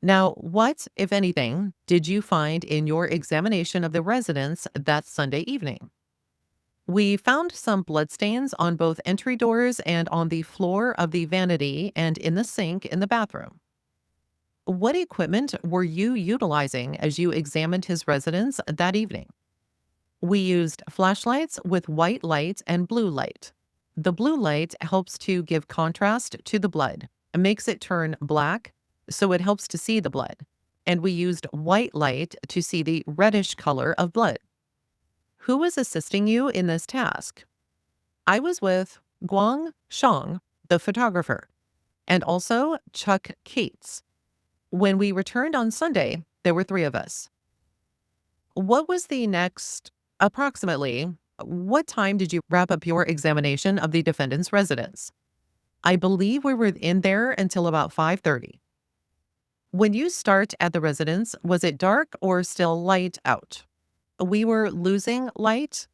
Now, what, if anything, did you find in your examination of the residence that Sunday evening? We found some bloodstains on both entry doors and on the floor of the vanity and in the sink in the bathroom. What equipment were you utilizing as you examined his residence that evening? We used flashlights with white light and blue light. The blue light helps to give contrast to the blood. It makes it turn black, so it helps to see the blood. And we used white light to see the reddish color of blood. Who was assisting you in this task? I was with Guang Shang, the photographer. and also Chuck Cates. When we returned on Sunday, there were 3 of us. What was the next, approximately, what time did you wrap up your examination of the defendant's residence? I believe we were in there until about 5:30. When you start at the residence, was it dark or still light out? We were losing light.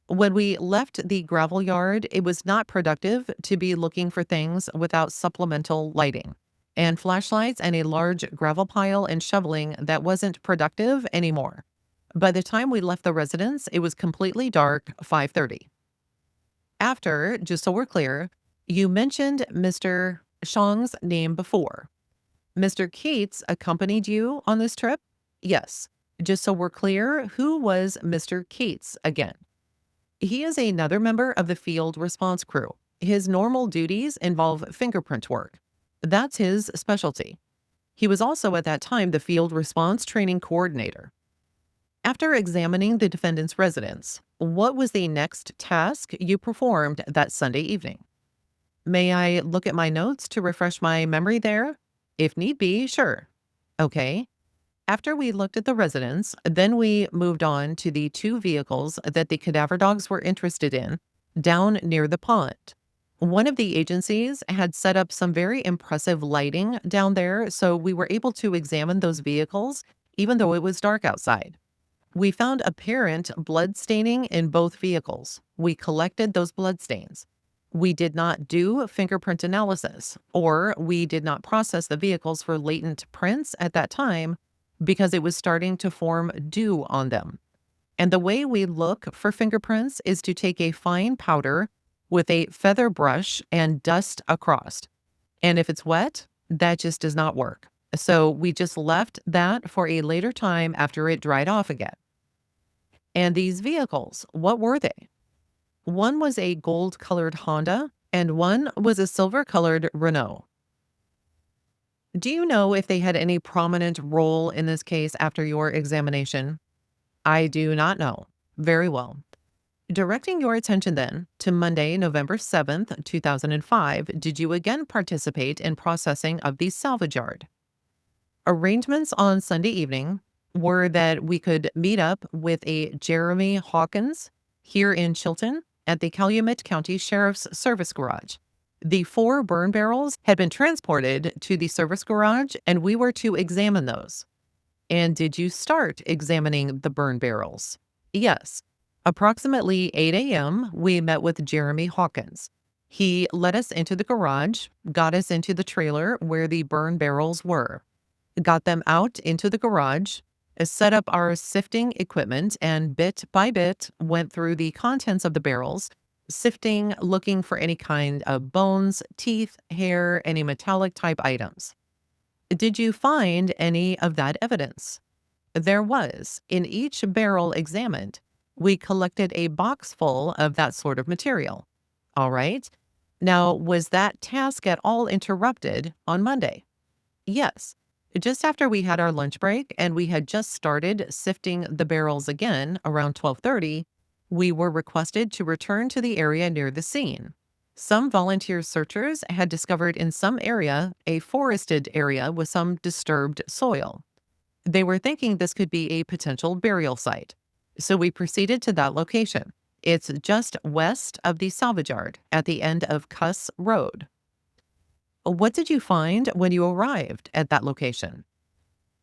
When we left the gravel yard, it was not productive to be looking for things without supplemental lighting. And flashlights and a large gravel pile and shoveling that wasn't productive anymore. By the time we left the residence, it was completely dark, 5:30. After, just so we're clear, you mentioned Mr. Shang's name before. Mr. Cates accompanied you on this trip? Yes. Just so we're clear, who was Mr. Cates again? He is another member of the field response crew. His normal duties involve fingerprint work. That's his specialty. He was also at that time the field response training coordinator. After examining the defendant's residence, what was the next task you performed that Sunday evening? May I look at my notes to refresh my memory there? If need be, sure. Okay. After we looked at the residence, then we moved on to the 2 vehicles that the cadaver dogs were interested in down near the pond. One of the agencies had set up some very impressive lighting down there, so we were able to examine those vehicles even though it was dark outside. We found apparent blood staining in both vehicles. We collected those blood stains. We did not do fingerprint analysis, or we did not process the vehicles for latent prints at that time because it was starting to form dew on them. And the way we look for fingerprints is to take a fine powder with a feather brush and dust across. And if it's wet, that just does not work. So we just left that for a later time after it dried off again. And these vehicles, what were they? One was a gold-colored Honda, and one was a silver-colored Renault. Do you know if they had any prominent role in this case after your examination? I do not know. Very well. Directing your attention then to Monday, November 7th, 2005, did you again participate in processing of the salvage yard? Arrangements on Sunday evening were that we could meet up with a Jeremy Hawkins here in Chilton at the Calumet County Sheriff's Service Garage. The 4 burn barrels had been transported to the service garage, and we were to examine those. And did you start examining the burn barrels? Yes. Approximately 8 a.m., we met with Jeremy Hawkins. He led us into the garage, got us into the trailer where the burn barrels were, got them out into the garage, set up our sifting equipment, and bit by bit went through the contents of the barrels, sifting, looking for any kind of bones, teeth, hair, any metallic type items. Did you find any of that evidence? There was. In each barrel examined, we collected a box full of that sort of material. All right. Now, was that task at all interrupted on Monday? Yes. Just after we had our lunch break and we had just started sifting the barrels again around 12:30, we were requested to return to the area near the scene. Some volunteer searchers had discovered in some area a forested area with some disturbed soil. They were thinking this could be a potential burial site. So we proceeded to that location. It's just west of the salvage yard at the end of Cuss Road. What did you find when you arrived at that location?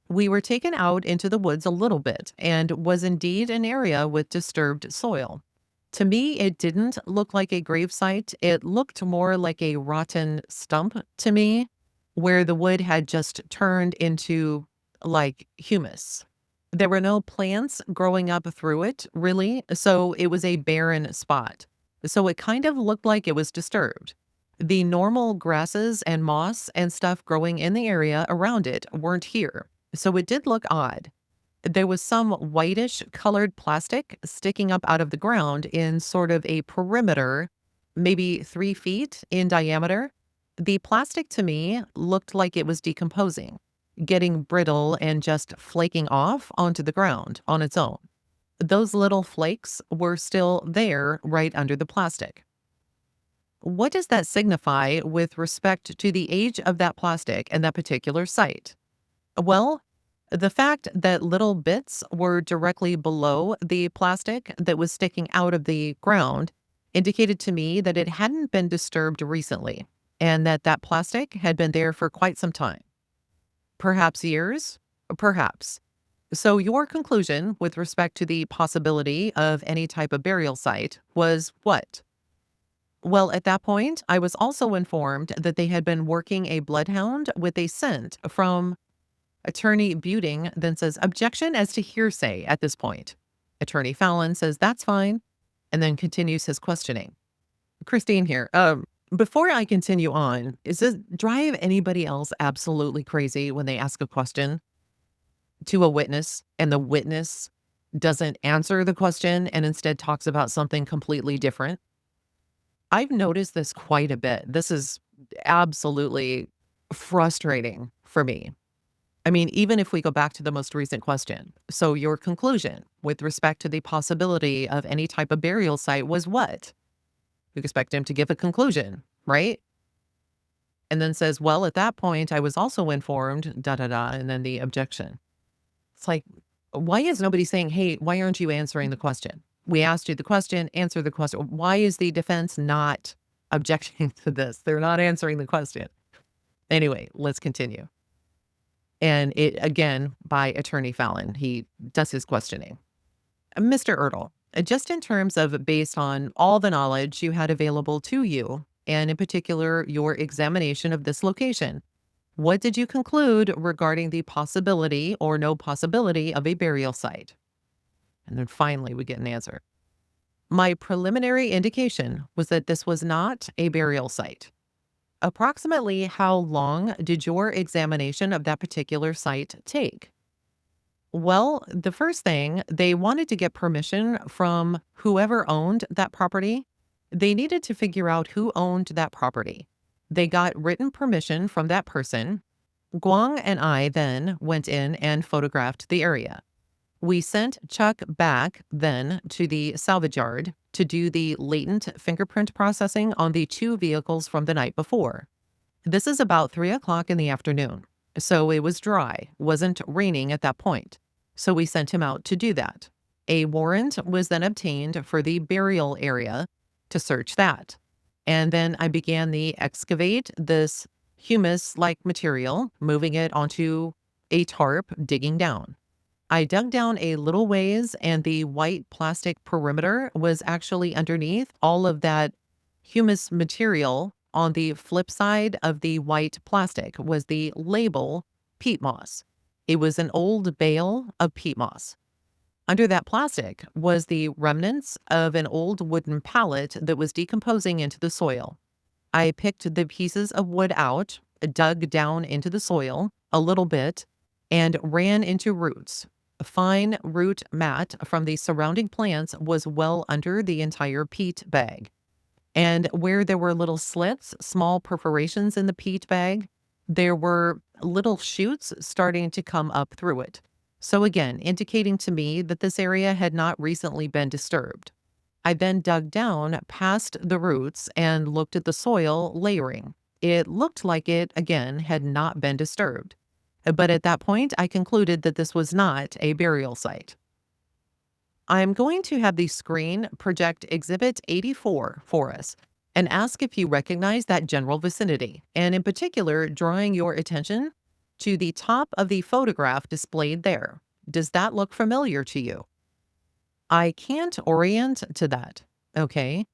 We were taken out into the woods a little bit and was indeed an area with disturbed soil. To me, it didn't look like a grave site. It looked more like a rotten stump to me, where the wood had just turned into like humus. There were no plants growing up through it, really, so it was a barren spot. So it kind of looked like it was disturbed. The normal grasses and moss and stuff growing in the area around it weren't here, so it did look odd. There was some whitish colored plastic sticking up out of the ground in sort of a perimeter, maybe 3 feet in diameter. The plastic to me looked like it was decomposing, getting brittle and just flaking off onto the ground on its own. Those little flakes were still there right under the plastic. What does that signify with respect to the age of that plastic and that particular site? Well, the fact that little bits were directly below the plastic that was sticking out of the ground indicated to me that it hadn't been disturbed recently and that that plastic had been there for quite some time. Perhaps years? Perhaps. So, your conclusion with respect to the possibility of any type of burial site was what? Well, at that point, I was also informed that they had been working a bloodhound with a scent from Attorney Buting, then says, objection as to hearsay at this point. Attorney Fallon says, that's fine, and then continues his questioning. Christine here. Before I continue on, is this drive anybody else absolutely crazy when they ask a question to a witness and the witness doesn't answer the question and instead talks about something completely different? I've noticed this quite a bit. This is absolutely frustrating for me. I mean, even if we go back to the most recent question. So your conclusion with respect to the possibility of any type of burial site was what? You expect him to give a conclusion, right? And then says, well, at that point, I was also informed, da da da, and then the objection. It's like, why is nobody saying, hey, why aren't you answering the question? We asked you the question, answer the question. Why is the defense not objecting to this? They're not answering the question. Anyway, let's continue. And it, again, by Attorney Fallon, he does his questioning. Mr. Ertl, just in terms of based on all the knowledge you had available to you, and in particular, your examination of this location, what did you conclude regarding the possibility or no possibility of a burial site? And then finally, we get an answer. My preliminary indication was that this was not a burial site. Approximately how long did your examination of that particular site take? Well, the first thing, they wanted to get permission from whoever owned that property. They needed to figure out who owned that property. They got written permission from that person. Guang and I then went in and photographed the area. We sent Chuck back then to the salvage yard to do the latent fingerprint processing on the 2 vehicles from the night before. This is about 3 o'clock in the afternoon, so it was dry, wasn't raining at that point. So we sent him out to do that. A warrant was then obtained for the burial area to search that. And then I began the excavate this humus-like material, moving it onto a tarp, digging down. I dug down a little ways and the white plastic perimeter was actually underneath all of that humus material. On the flip side of the white plastic was the label peat moss. It was an old bale of peat moss. Under that plastic was the remnants of an old wooden pallet that was decomposing into the soil. I picked the pieces of wood out, dug down into the soil a little bit, and ran into roots. A fine root mat from the surrounding plants was well under the entire peat bag. And where there were little slits, small perforations in the peat bag, there were little shoots starting to come up through it. So again, indicating to me that this area had not recently been disturbed. I then dug down past the roots and looked at the soil layering. It looked like it, again, had not been disturbed. But at that point, I concluded that this was not a burial site. I'm going to have the screen project Exhibit 84 for us and ask if you recognize that general vicinity, and in particular, drawing your attention to the top of the photograph displayed there. Does that look familiar to you? I can't orient to that, okay?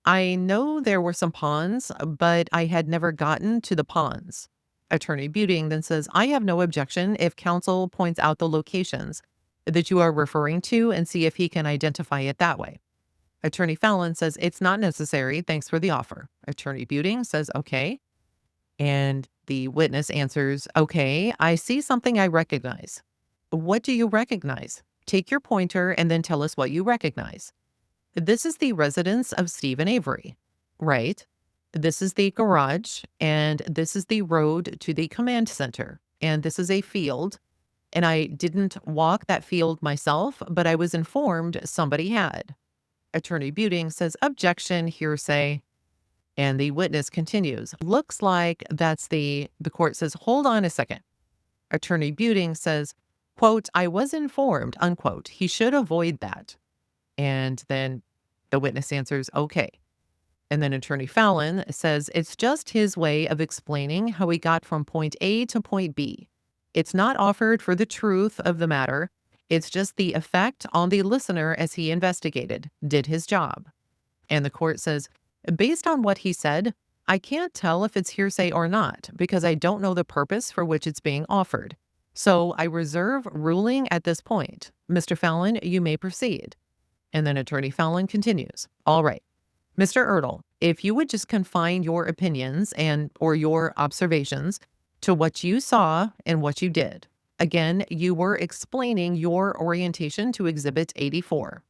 I know there were some ponds, but I had never gotten to the ponds. Attorney Buting then says, I have no objection if counsel points out the locations that you are referring to and see if he can identify it that way. Attorney Fallon says, it's not necessary. Thanks for the offer. Attorney Buting says, okay. And the witness answers, okay, I see something I recognize. What do you recognize? Take your pointer and then tell us what you recognize. This is the residence of Steven Avery, right? This is the garage, and this is the road to the command center, and this is a field. And I didn't walk that field myself, but I was informed somebody had. Attorney Buting says, objection, hearsay. And the witness continues. Looks like that's the court says, hold on a second. Attorney Buting says, quote, I was informed, unquote. He should avoid that. And then the witness answers, okay. And then Attorney Fallon says, it's just his way of explaining how he got from point A to point B. It's not offered for the truth of the matter. It's just the effect on the listener as he investigated, did his job. And the court says, based on what he said, I can't tell if it's hearsay or not because I don't know the purpose for which it's being offered. So I reserve ruling at this point. Mr. Fallon, you may proceed. And then Attorney Fallon continues. All right. Mr. Ertl, if you would just confine your opinions or your observations to what you saw and what you did. Again, you were explaining your orientation to Exhibit 84.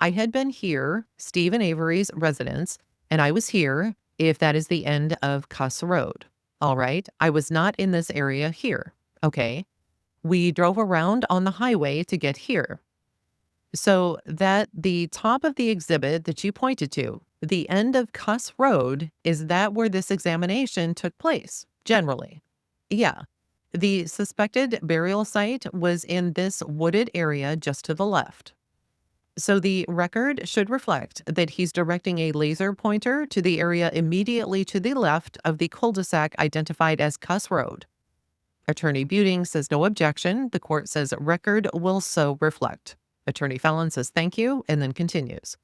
I had been here, Steven Avery's residence, and I was here, if that is the end of Cuss Road. All right. I was not in this area here. Okay. We drove around on the highway to get here. So that the top of the exhibit that you pointed to, the end of Cuss Road, is that where this examination took place, generally? Yeah. The suspected burial site was in this wooded area just to the left. So the record should reflect that he's directing a laser pointer to the area immediately to the left of the cul-de-sac identified as Cuss Road. Attorney Buting says no objection. The court says record will so reflect. Attorney Fallon says thank you and then continues.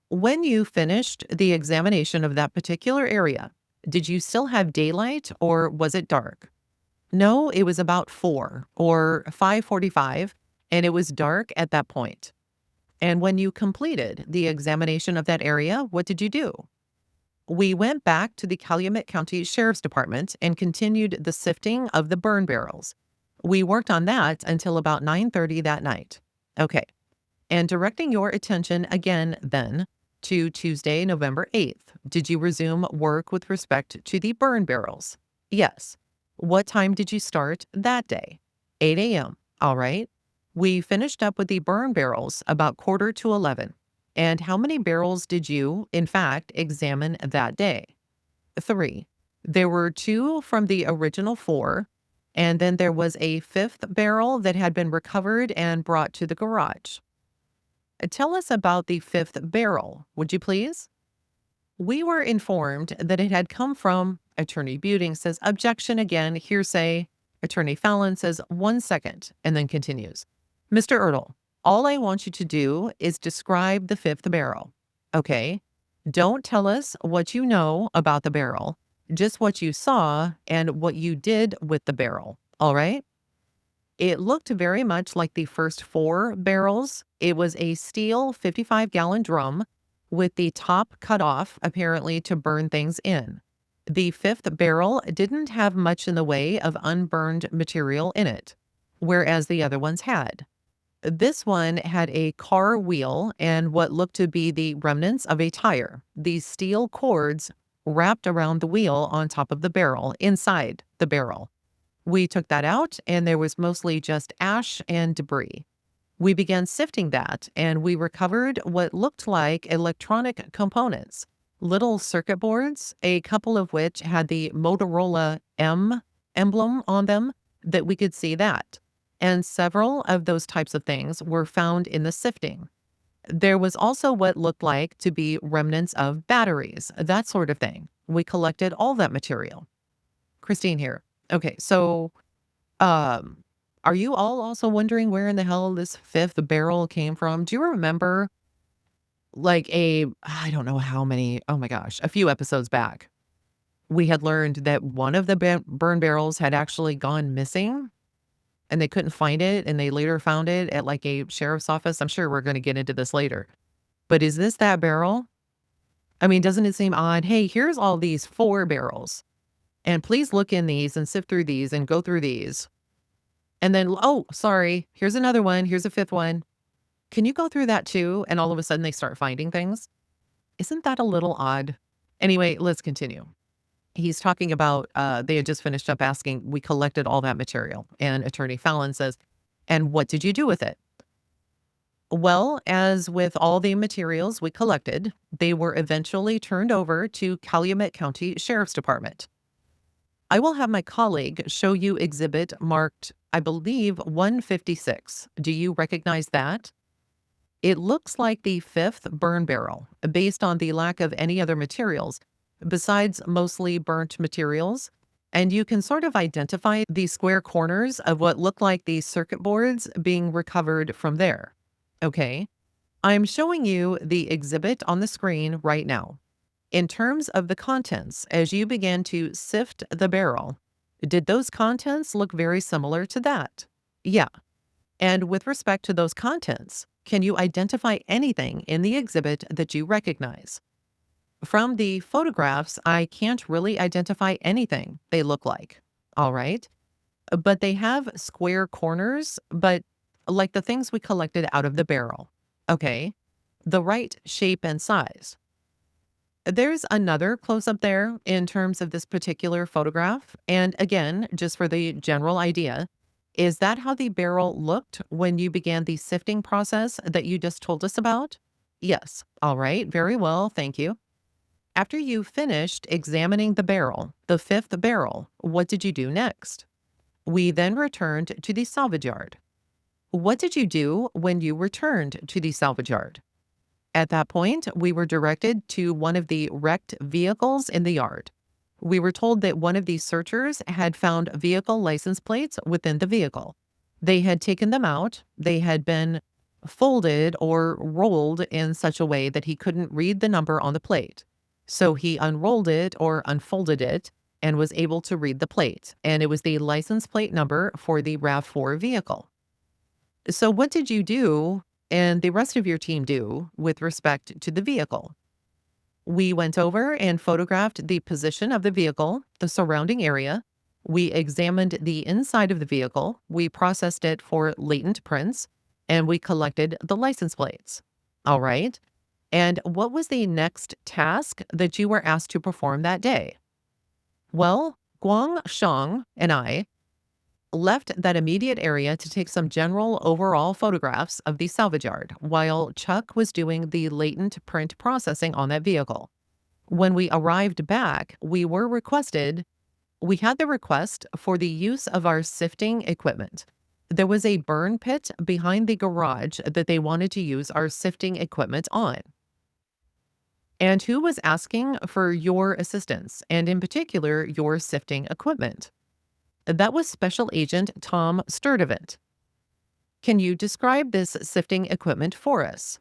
When you finished the examination of that particular area, did you still have daylight or was it dark? No, it was about 4 or 5:45, and it was dark at that point. And when you completed the examination of that area, what did you do? We went back to the Calumet County Sheriff's Department and continued the sifting of the burn barrels. We worked on that until about 9:30 that night. Okay. And directing your attention again then to Tuesday, November 8th, did you resume work with respect to the burn barrels? Yes. What time did you start that day? 8 a.m. All right. We finished up with the burn barrels about 10:45. And how many barrels did you, in fact, examine that day? 3. There were 2 from the original 4, and then there was a 5th barrel that had been recovered and brought to the garage. Tell us about the 5th barrel, would you please? We were informed that it had come from, Attorney Buting says, objection again, hearsay. Attorney Fallon says, 1 second, and then continues. Mr. Ertl, all I want you to do is describe the 5th barrel. Okay? Don't tell us what you know about the barrel, just what you saw and what you did with the barrel. All right? It looked very much like the first 4 barrels. It was a steel 55-gallon drum with the top cut off, apparently to burn things in. The 5th barrel didn't have much in the way of unburned material in it, whereas the other ones had. This one had a car wheel and what looked to be the remnants of a tire. These steel cords wrapped around the wheel on top of the barrel, inside the barrel. We took that out, and there was mostly just ash and debris. We began sifting that, and we recovered what looked like electronic components, little circuit boards, a couple of which had the Motorola M emblem on them that we could see that. And several of those types of things were found in the sifting. There was also what looked like to be remnants of batteries, that sort of thing. We collected all that material. Christine here. Okay, so are you all also wondering where in the hell this 5th barrel came from? Do you remember like I don't know how many, oh my gosh, a few episodes back, we had learned that one of the burn barrels had actually gone missing and they couldn't find it, and they later found it at like a sheriff's office. I'm sure we're going to get into this later. But is this that barrel? I mean, doesn't it seem odd? Hey, here's all these 4 barrels. And please look in these and sift through these and go through these. And then, oh, sorry, here's another one. Here's a 5th one. Can you go through that too? And all of a sudden they start finding things. Isn't that a little odd? Anyway, let's continue. He's talking about, they had just finished up asking, we collected all that material. And Attorney Fallon says, and what did you do with it? Well, as with all the materials we collected, they were eventually turned over to Calumet County Sheriff's Department. I will have my colleague show you exhibit marked, I believe, 156. Do you recognize that? It looks like the fifth burn barrel, based on the lack of any other materials, besides mostly burnt materials. And you can sort of identify the square corners of what look like the circuit boards being recovered from there. Okay, I'm showing you the exhibit on the screen right now. In terms of the contents, as you began to sift the barrel, did those contents look very similar to that? Yeah. And with respect to those contents, can you identify anything in the exhibit that you recognize? From the photographs, I can't really identify anything they look like. All right. But they have square corners, but like the things we collected out of the barrel. Okay. The right shape and size. There's another close up there in terms of this particular photograph. And again, just for the general idea, is that how the barrel looked when you began the sifting process that you just told us about? Yes. All right. Very well. Thank you. After you finished examining the barrel, the fifth barrel, what did you do next? We then returned to the salvage yard. What did you do when you returned to the salvage yard? At that point, we were directed to one of the wrecked vehicles in the yard. We were told that one of these searchers had found vehicle license plates within the vehicle. They had taken them out. They had been folded or rolled in such a way that he couldn't read the number on the plate. So he unrolled it or unfolded it and was able to read the plate. And it was the license plate number for the RAV4 vehicle. So what did you do and the rest of your team do with respect to the vehicle? We went over and photographed the position of the vehicle, the surrounding area. We examined the inside of the vehicle. We processed it for latent prints, and we collected the license plates. All right. And what was the next task that you were asked to perform that day? Well, Guang Shang and I left that immediate area to take some general overall photographs of the salvage yard while Chuck was doing the latent print processing on that vehicle. When we arrived back, we had the request for the use of our sifting equipment. There was a burn pit behind the garage that they wanted to use our sifting equipment on. And who was asking for your assistance, and in particular, your sifting equipment? That was Special Agent Tom Sturdivant. Can you describe this sifting equipment for us?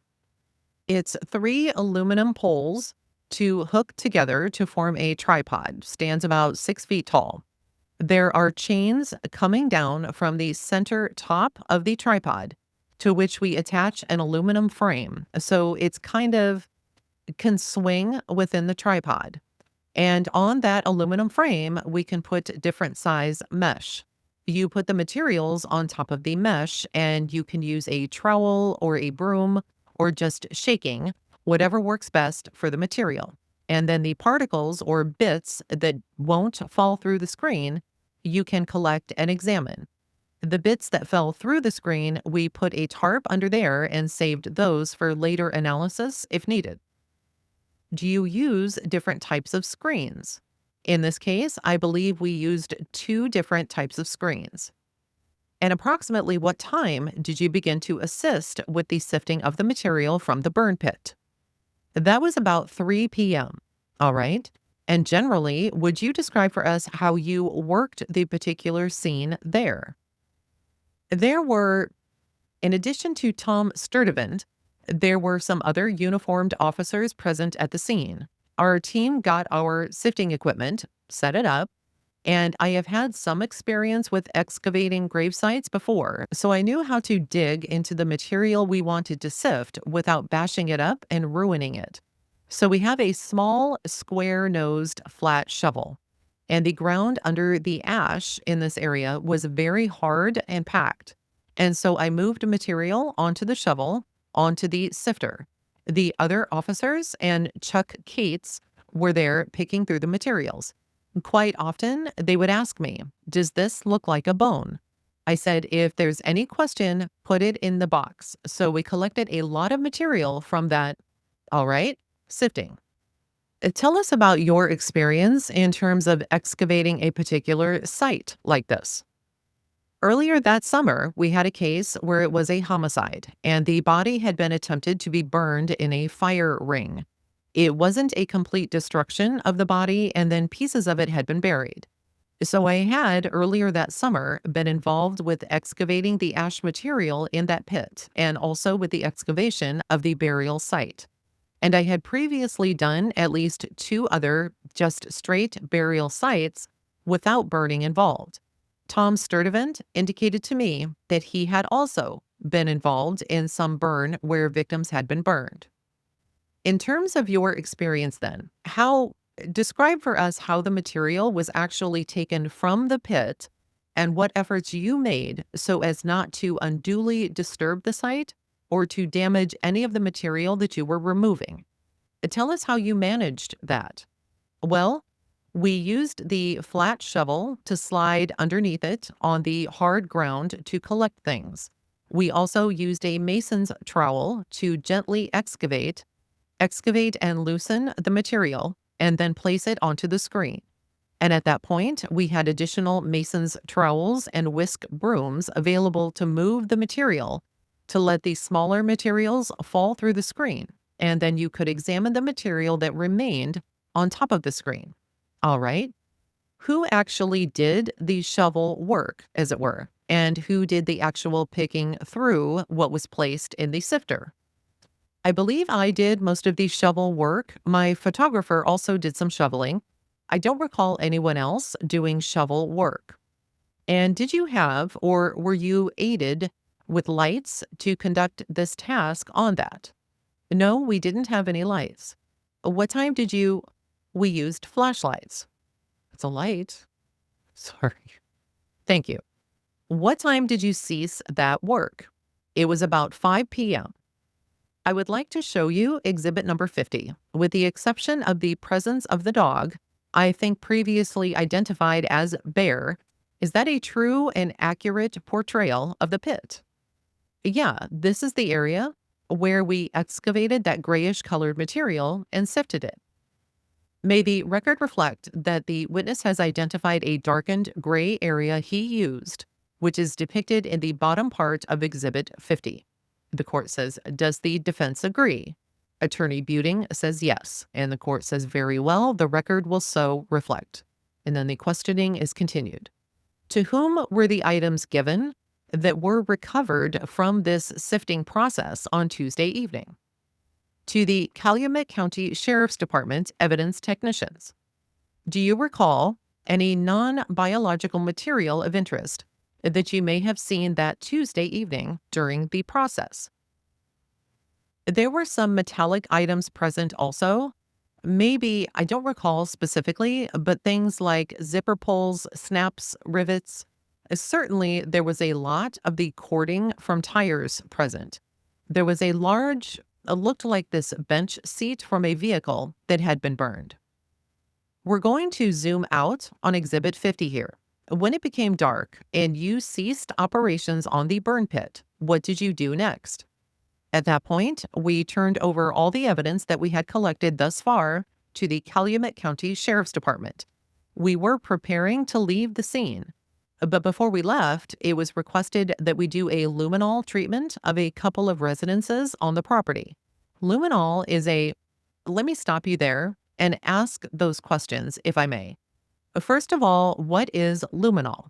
It's 3 aluminum poles to hook together to form a tripod, stands about 6 feet tall. There are chains coming down from the center top of the tripod to which we attach an aluminum frame. So it's kind of can swing within the tripod. And on that aluminum frame, we can put different size mesh. You put the materials on top of the mesh, and you can use a trowel or a broom or just shaking, whatever works best for the material. And then the particles or bits that won't fall through the screen, you can collect and examine. The bits that fell through the screen, we put a tarp under there and saved those for later analysis if needed. Do you use different types of screens? In this case, I believe we used 2 different types of screens. And approximately what time did you begin to assist with the sifting of the material from the burn pit? That was about 3 p.m. All right. And generally, would you describe for us how you worked the particular scene there? There were, in addition to Tom Sturdivant, there were some other uniformed officers present at the scene. Our team got our sifting equipment, set it up, and I have had some experience with excavating grave sites before, so I knew how to dig into the material we wanted to sift without bashing it up and ruining it. So we have a small, square-nosed, flat shovel, and the ground under the ash in this area was very hard and packed. And so I moved material onto the shovel, onto the sifter. The other officers and Chuck Cates were there picking through the materials. Quite often, they would ask me, "Does this look like a bone?" I said, if there's any question, put it in the box. So we collected a lot of material from that. All right, sifting. Tell us about your experience in terms of excavating a particular site like this. Earlier that summer, we had a case where it was a homicide, and the body had been attempted to be burned in a fire ring. It wasn't a complete destruction of the body, and then pieces of it had been buried. So I had, earlier that summer, been involved with excavating the ash material in that pit, and also with the excavation of the burial site. And I had previously done at least 2 other just straight burial sites without burning involved. Tom Sturdivant indicated to me that he had also been involved in some burn where victims had been burned. In terms of your experience then, describe for us how the material was actually taken from the pit and what efforts you made so as not to unduly disturb the site or to damage any of the material that you were removing. Tell us how you managed that. Well, we used the flat shovel to slide underneath it on the hard ground to collect things. We also used a mason's trowel to gently excavate and loosen the material, and then place it onto the screen. And at that point, we had additional mason's trowels and whisk brooms available to move the material to let the smaller materials fall through the screen. And then you could examine the material that remained on top of the screen. All right. Who actually did the shovel work, as it were, and who did the actual picking through what was placed in the sifter? I believe I did most of the shovel work. My photographer also did some shoveling. I don't recall anyone else doing shovel work. And did you have, or were you aided with lights to conduct this task on that? No, we didn't have any lights. What time did you? We used flashlights. It's a light. Sorry. Thank you. What time did you cease that work? It was about 5 p.m. I would like to show you exhibit number 50. With the exception of the presence of the dog, I think previously identified as Bear, is that a true and accurate portrayal of the pit? Yeah, this is the area where we excavated that grayish colored material and sifted it. May the record reflect that the witness has identified a darkened gray area he used, which is depicted in the bottom part of exhibit 50. The court says, does the defense agree? Attorney Buting says yes, and the court says very well, the record will so reflect. And then the questioning is continued. To whom were the items given that were recovered from this sifting process on Tuesday evening? To the Calumet County Sheriff's Department evidence technicians. Do you recall any non-biological material of interest that you may have seen that Tuesday evening during the process? There were some metallic items present also. Maybe, I don't recall specifically, but things like zipper pulls, snaps, rivets. Certainly, there was a lot of the cording from tires present. There was a large, looked like this bench seat from a vehicle that had been burned. We're going to zoom out on exhibit 50 here. When it became dark and you ceased operations on the burn pit, what did you do next? At that point, we turned over all the evidence that we had collected thus far to the Calumet County Sheriff's Department. We were preparing to leave the scene, but before we left, it was requested that we do a luminol treatment of a couple of residences on the property. Luminol is let me stop you there and ask those questions, if I may. First of all, what is luminol?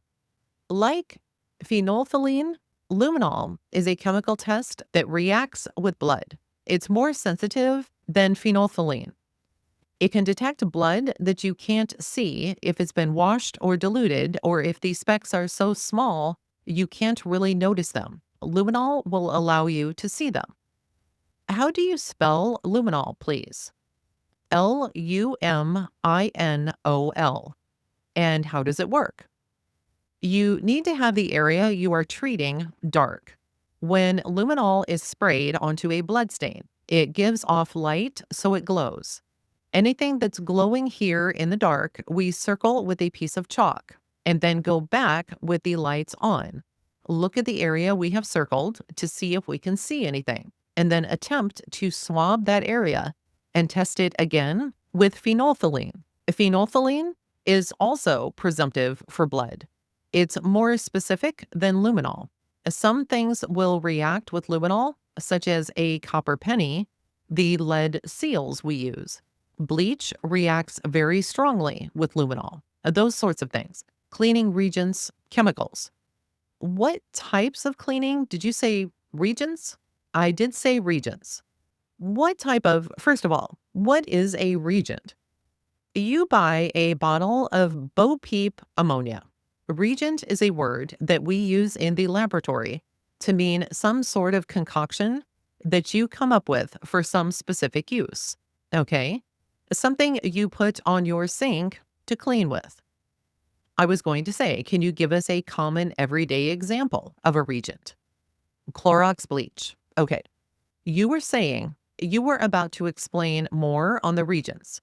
Like phenolphthalein, luminol is a chemical test that reacts with blood. It's more sensitive than phenolphthalein. It can detect blood that you can't see if it's been washed or diluted, or if the specks are so small you can't really notice them. Luminol will allow you to see them. How do you spell luminol, please? Luminol. And how does it work? You need to have the area you are treating dark. When luminol is sprayed onto a bloodstain, it gives off light so it glows. Anything that's glowing here in the dark, we circle with a piece of chalk and then go back with the lights on. look at the area we have circled to see if we can see anything, and then attempt to swab that area and test it again with phenolphthalein. Phenolphthalein is also presumptive for blood. It's more specific than luminol. Some things will react with luminol, such as a copper penny, the lead seals we use. Bleach reacts very strongly with luminol. Those sorts of things. Cleaning reagents, chemicals. What types of cleaning? Did you say reagents? I did say reagents. First of all, what is a reagent? You buy a bottle of Bo Peep ammonia. Reagent is a word that we use in the laboratory to mean some sort of concoction that you come up with for some specific use. Okay? Something you put on your sink to clean with. I was going to say, can you give us a common everyday example of a reagent? Clorox bleach. Okay. You were saying you were about to explain more on the reagents.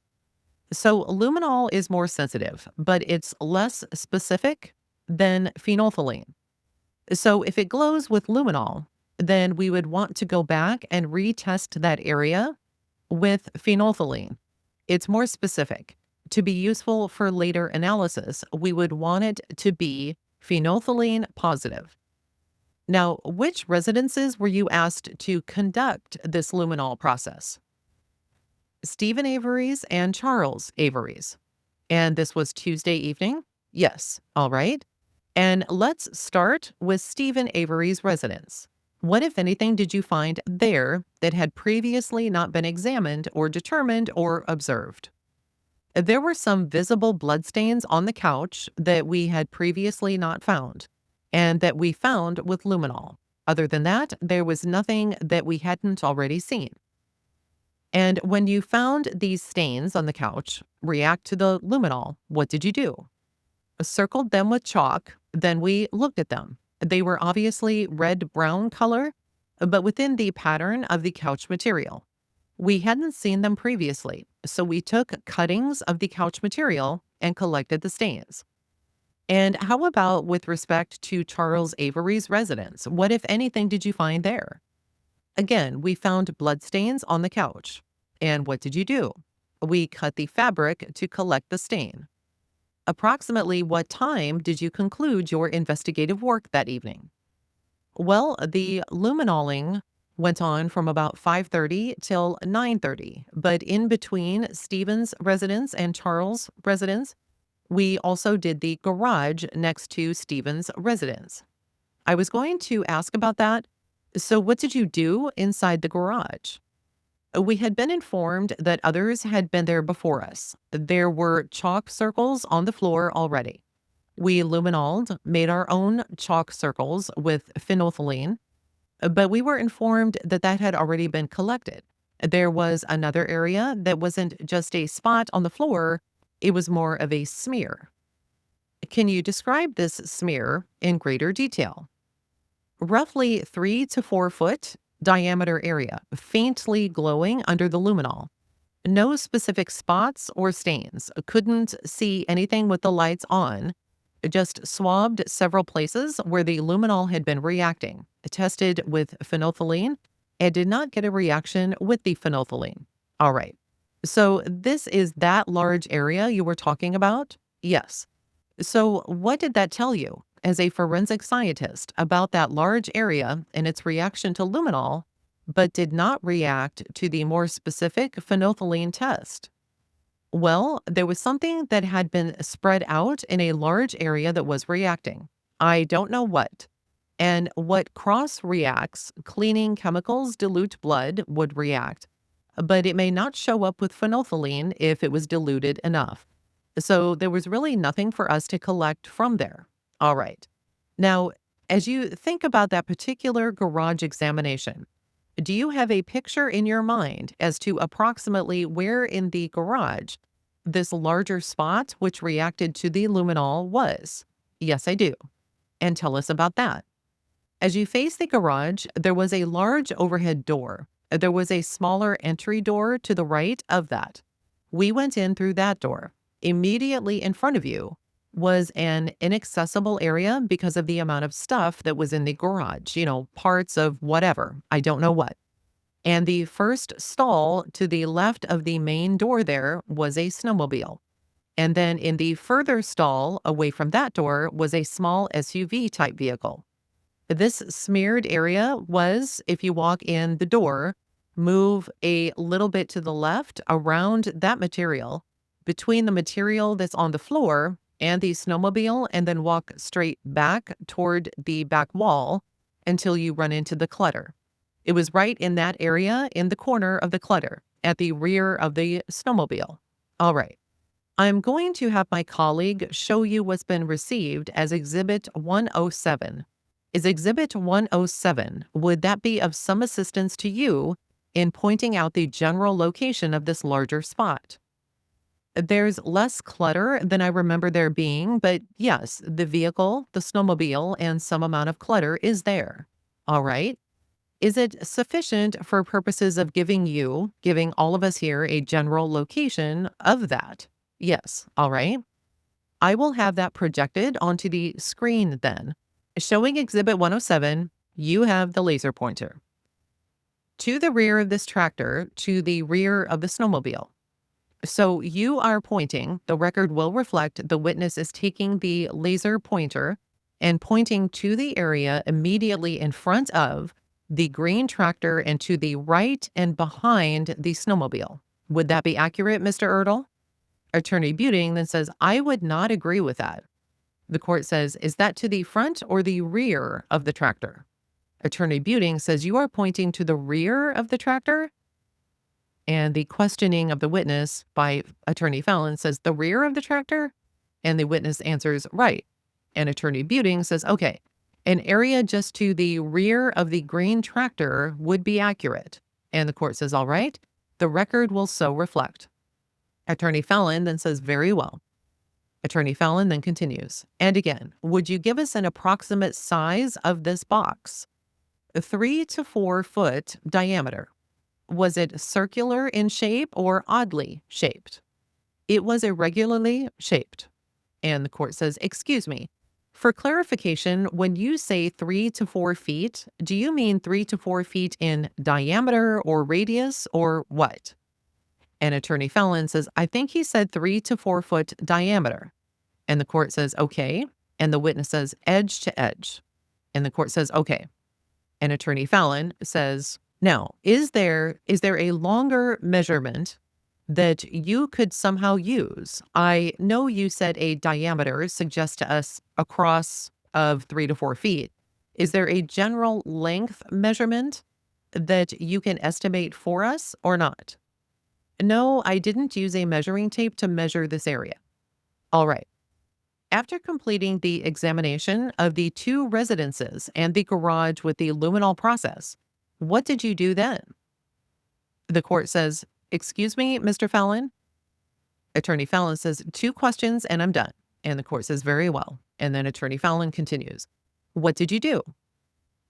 So luminol is more sensitive, but it's less specific than phenolphthalein. So if it glows with luminol, then we would want to go back and retest that area with phenolphthalein. It's more specific. To be useful for later analysis, we would want it to be phenolphthalein positive. Now, which residences were you asked to conduct this luminol process? Steven Avery's and Charles Avery's. And this was Tuesday evening? Yes. All right. And let's start with Steven Avery's residence. What, if anything, did you find there that had previously not been examined or determined or observed? There were some visible bloodstains on the couch that we had previously not found, and that we found with luminol. Other than that, there was nothing that we hadn't already seen. And when you found these stains on the couch react to the luminol, what did you do? Circled them with chalk, then we looked at them. They were obviously red-brown color, but within the pattern of the couch material. We hadn't seen them previously, so we took cuttings of the couch material and collected the stains. And how about with respect to Charles Avery's residence? What, if anything, did you find there? Again, we found bloodstains on the couch. And what did you do? We cut the fabric to collect the stain. Approximately what time did you conclude your investigative work that evening? Well, the luminoling went on from about 5:30 till 9:30, but in between Stephen's residence and Charles' residence, we also did the garage next to Stephen's residence. I was going to ask about that. So what did you do inside the garage? We had been informed that others had been there before us. There were chalk circles on the floor already. We luminoled, made our own chalk circles with phenolphthalein, but we were informed that that had already been collected. There was another area that wasn't just a spot on the floor, it was more of a smear. Can you describe this smear in greater detail? Roughly 3 to 4 foot diameter area, faintly glowing under the luminol. No specific spots or stains. Couldn't see anything with the lights on. Just swabbed several places where the luminol had been reacting. Tested with phenolphthalein and did not get a reaction with the phenolphthalein. All right. So this is that large area you were talking about? Yes. So what did that tell you as a forensic scientist about that large area and its reaction to luminol, but did not react to the more specific phenolphthalein test? Well, there was something that had been spread out in a large area that was reacting. I don't know what. And what cross-reacts, cleaning chemicals dilute blood, would react, but it may not show up with phenolphthalein if it was diluted enough. So there was really nothing for us to collect from there. All right. Now, as you think about that particular garage examination, do you have a picture in your mind as to approximately where in the garage this larger spot which reacted to the luminol was? Yes, I do. And tell us about that. As you face the garage, there was a large overhead door. There was a smaller entry door to the right of that. We went in through that door. Immediately in front of you was an inaccessible area because of the amount of stuff that was in the garage, parts of whatever. I don't know what. And the first stall to the left of the main door there was a snowmobile. And then in the further stall away from that door was a small SUV type vehicle. This smeared area was, if you walk in the door, move a little bit to the left around that material, between the material that's on the floor and the snowmobile, and then walk straight back toward the back wall until you run into the clutter. It was right in that area in the corner of the clutter at the rear of the snowmobile. All right. I'm going to have my colleague show you what's been received as Exhibit 107. Is Exhibit 107, would that be of some assistance to you in pointing out the general location of this larger spot? There's less clutter than I remember there being, but yes, the vehicle, the snowmobile, and some amount of clutter is there. All right. Is it sufficient for purposes of giving all of us here a general location of that? Yes. All right. I will have that projected onto the screen then. Showing Exhibit 107, you have the laser pointer. To the rear of this tractor, to the rear of the snowmobile. So you are pointing, the record will reflect the witness is taking the laser pointer and pointing to the area immediately in front of the green tractor and to the right and behind the snowmobile. Would that be accurate, Mr. Ertl? Attorney Buting then says, I would not agree with that. The court says, is that to the front or the rear of the tractor? Attorney Buting says, you are pointing to the rear of the tractor? And the questioning of the witness by Attorney Fallon says, the rear of the tractor? And the witness answers, right. And Attorney Buting says, okay, an area just to the rear of the green tractor would be accurate. And the court says, all right, the record will so reflect. Attorney Fallon then says, very well. Attorney Fallon then continues, and again, would you give us an approximate size of this box? 3 to 4 foot diameter. Was it circular in shape or oddly shaped? It was irregularly shaped. And the court says, excuse me, for clarification, when you say 3 to 4 feet, do you mean 3 to 4 feet in diameter or radius or what? And Attorney Fallon says, I think he said 3 to 4 foot diameter. And the court says, okay. And the witness says, edge to edge. And the court says, okay. And Attorney Fallon says, now, is there a longer measurement that you could somehow use? I know you said a diameter suggests to us across of 3 to 4 feet. Is there a general length measurement that you can estimate for us or not? No, I didn't use a measuring tape to measure this area. All right. After completing the examination of the 2 residences and the garage with the luminol process, what did you do then? The court says, excuse me, Mr. Fallon? Attorney Fallon says, 2 questions and I'm done. And the court says, very well. And then Attorney Fallon continues, what did you do?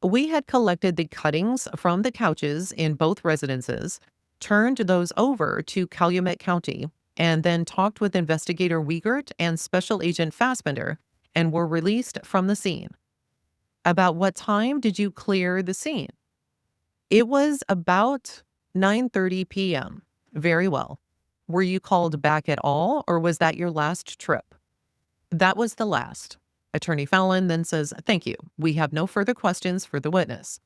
We had collected the cuttings from the couches in both residences, turned those over to Calumet County, and then talked with Investigator Wiegert and Special Agent Fassbender and were released from the scene. About what time did you clear the scene? It was about 9:30 p.m. Very well. Were you called back at all, or was that your last trip? That was the last. Attorney Fallon then says, thank you. We have no further questions for the witness.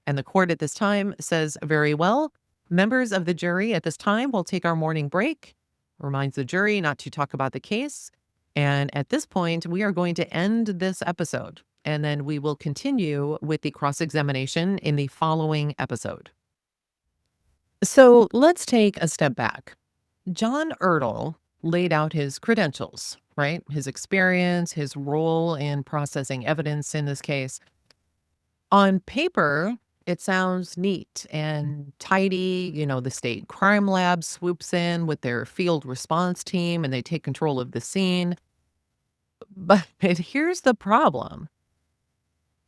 And the court at this time says, very well. Members of the jury at this time will take our morning break. Reminds the jury not to talk about the case. And at this point, we are going to end this episode. And then we will continue with the cross-examination in the following episode. So let's take a step back. John Ertl laid out his credentials, right? His experience, his role in processing evidence in this case. On paper, it sounds neat and tidy. The state crime lab swoops in with their field response team and they take control of the scene. But here's the problem.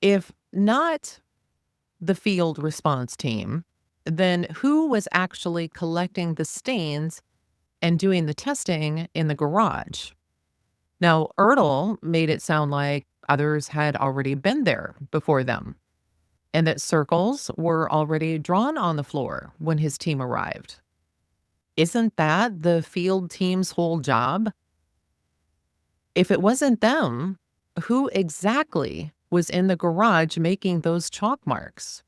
If not the field response team, then who was actually collecting the stains and doing the testing in the garage? Now, Ertl made it sound like others had already been there before them and that circles were already drawn on the floor when his team arrived. Isn't that the field team's whole job? If it wasn't them, who exactly was in the garage making those chalk marks?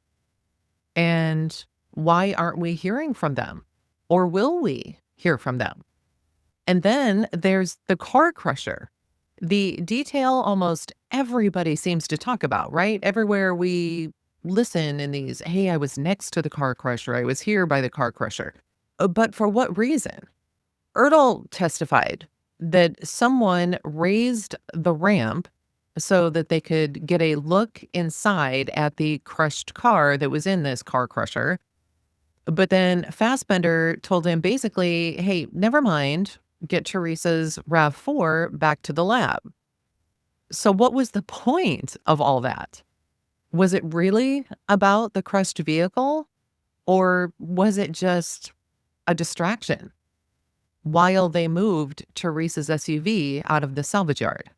And why aren't we hearing from them? Or will we hear from them? And then there's the car crusher, the detail almost everybody seems to talk about, right? Everywhere we listen in these, hey, I was next to the car crusher, I was here by the car crusher. But for what reason? Ertl testified that someone raised the ramp so that they could get a look inside at the crushed car that was in this car crusher. But then Fassbender told him basically, hey, never mind, get Teresa's RAV4 back to the lab. So what was the point of all that? Was it really about the crushed vehicle, or was it just a distraction while they moved Teresa's SUV out of the salvage yard?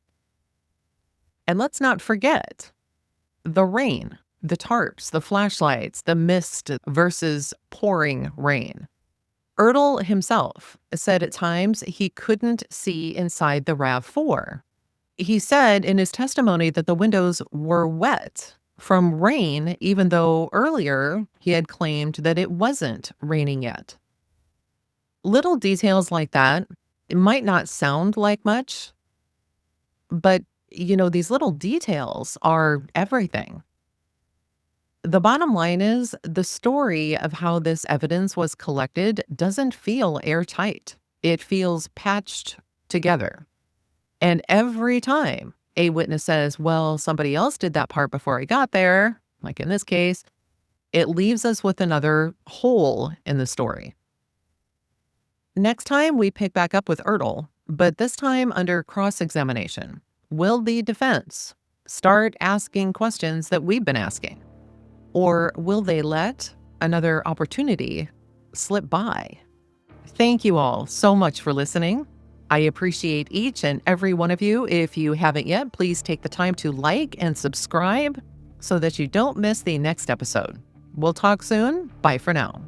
And let's not forget the rain, the tarps, the flashlights, the mist versus pouring rain. Ertl himself said at times he couldn't see inside the RAV4. He said in his testimony that the windows were wet from rain, even though earlier he had claimed that it wasn't raining yet. Little details like that, it might not sound like much, but these little details are everything. The bottom line is the story of how this evidence was collected doesn't feel airtight. It feels patched together. And every time a witness says, well, somebody else did that part before I got there, like in this case, it leaves us with another hole in the story. Next time we pick back up with Ertl, but this time under cross-examination. Will the defense start asking questions that we've been asking? Or will they let another opportunity slip by? Thank you all so much for listening. I appreciate each and every one of you. If you haven't yet, please take the time to like and subscribe so that you don't miss the next episode. We'll talk soon. Bye for now.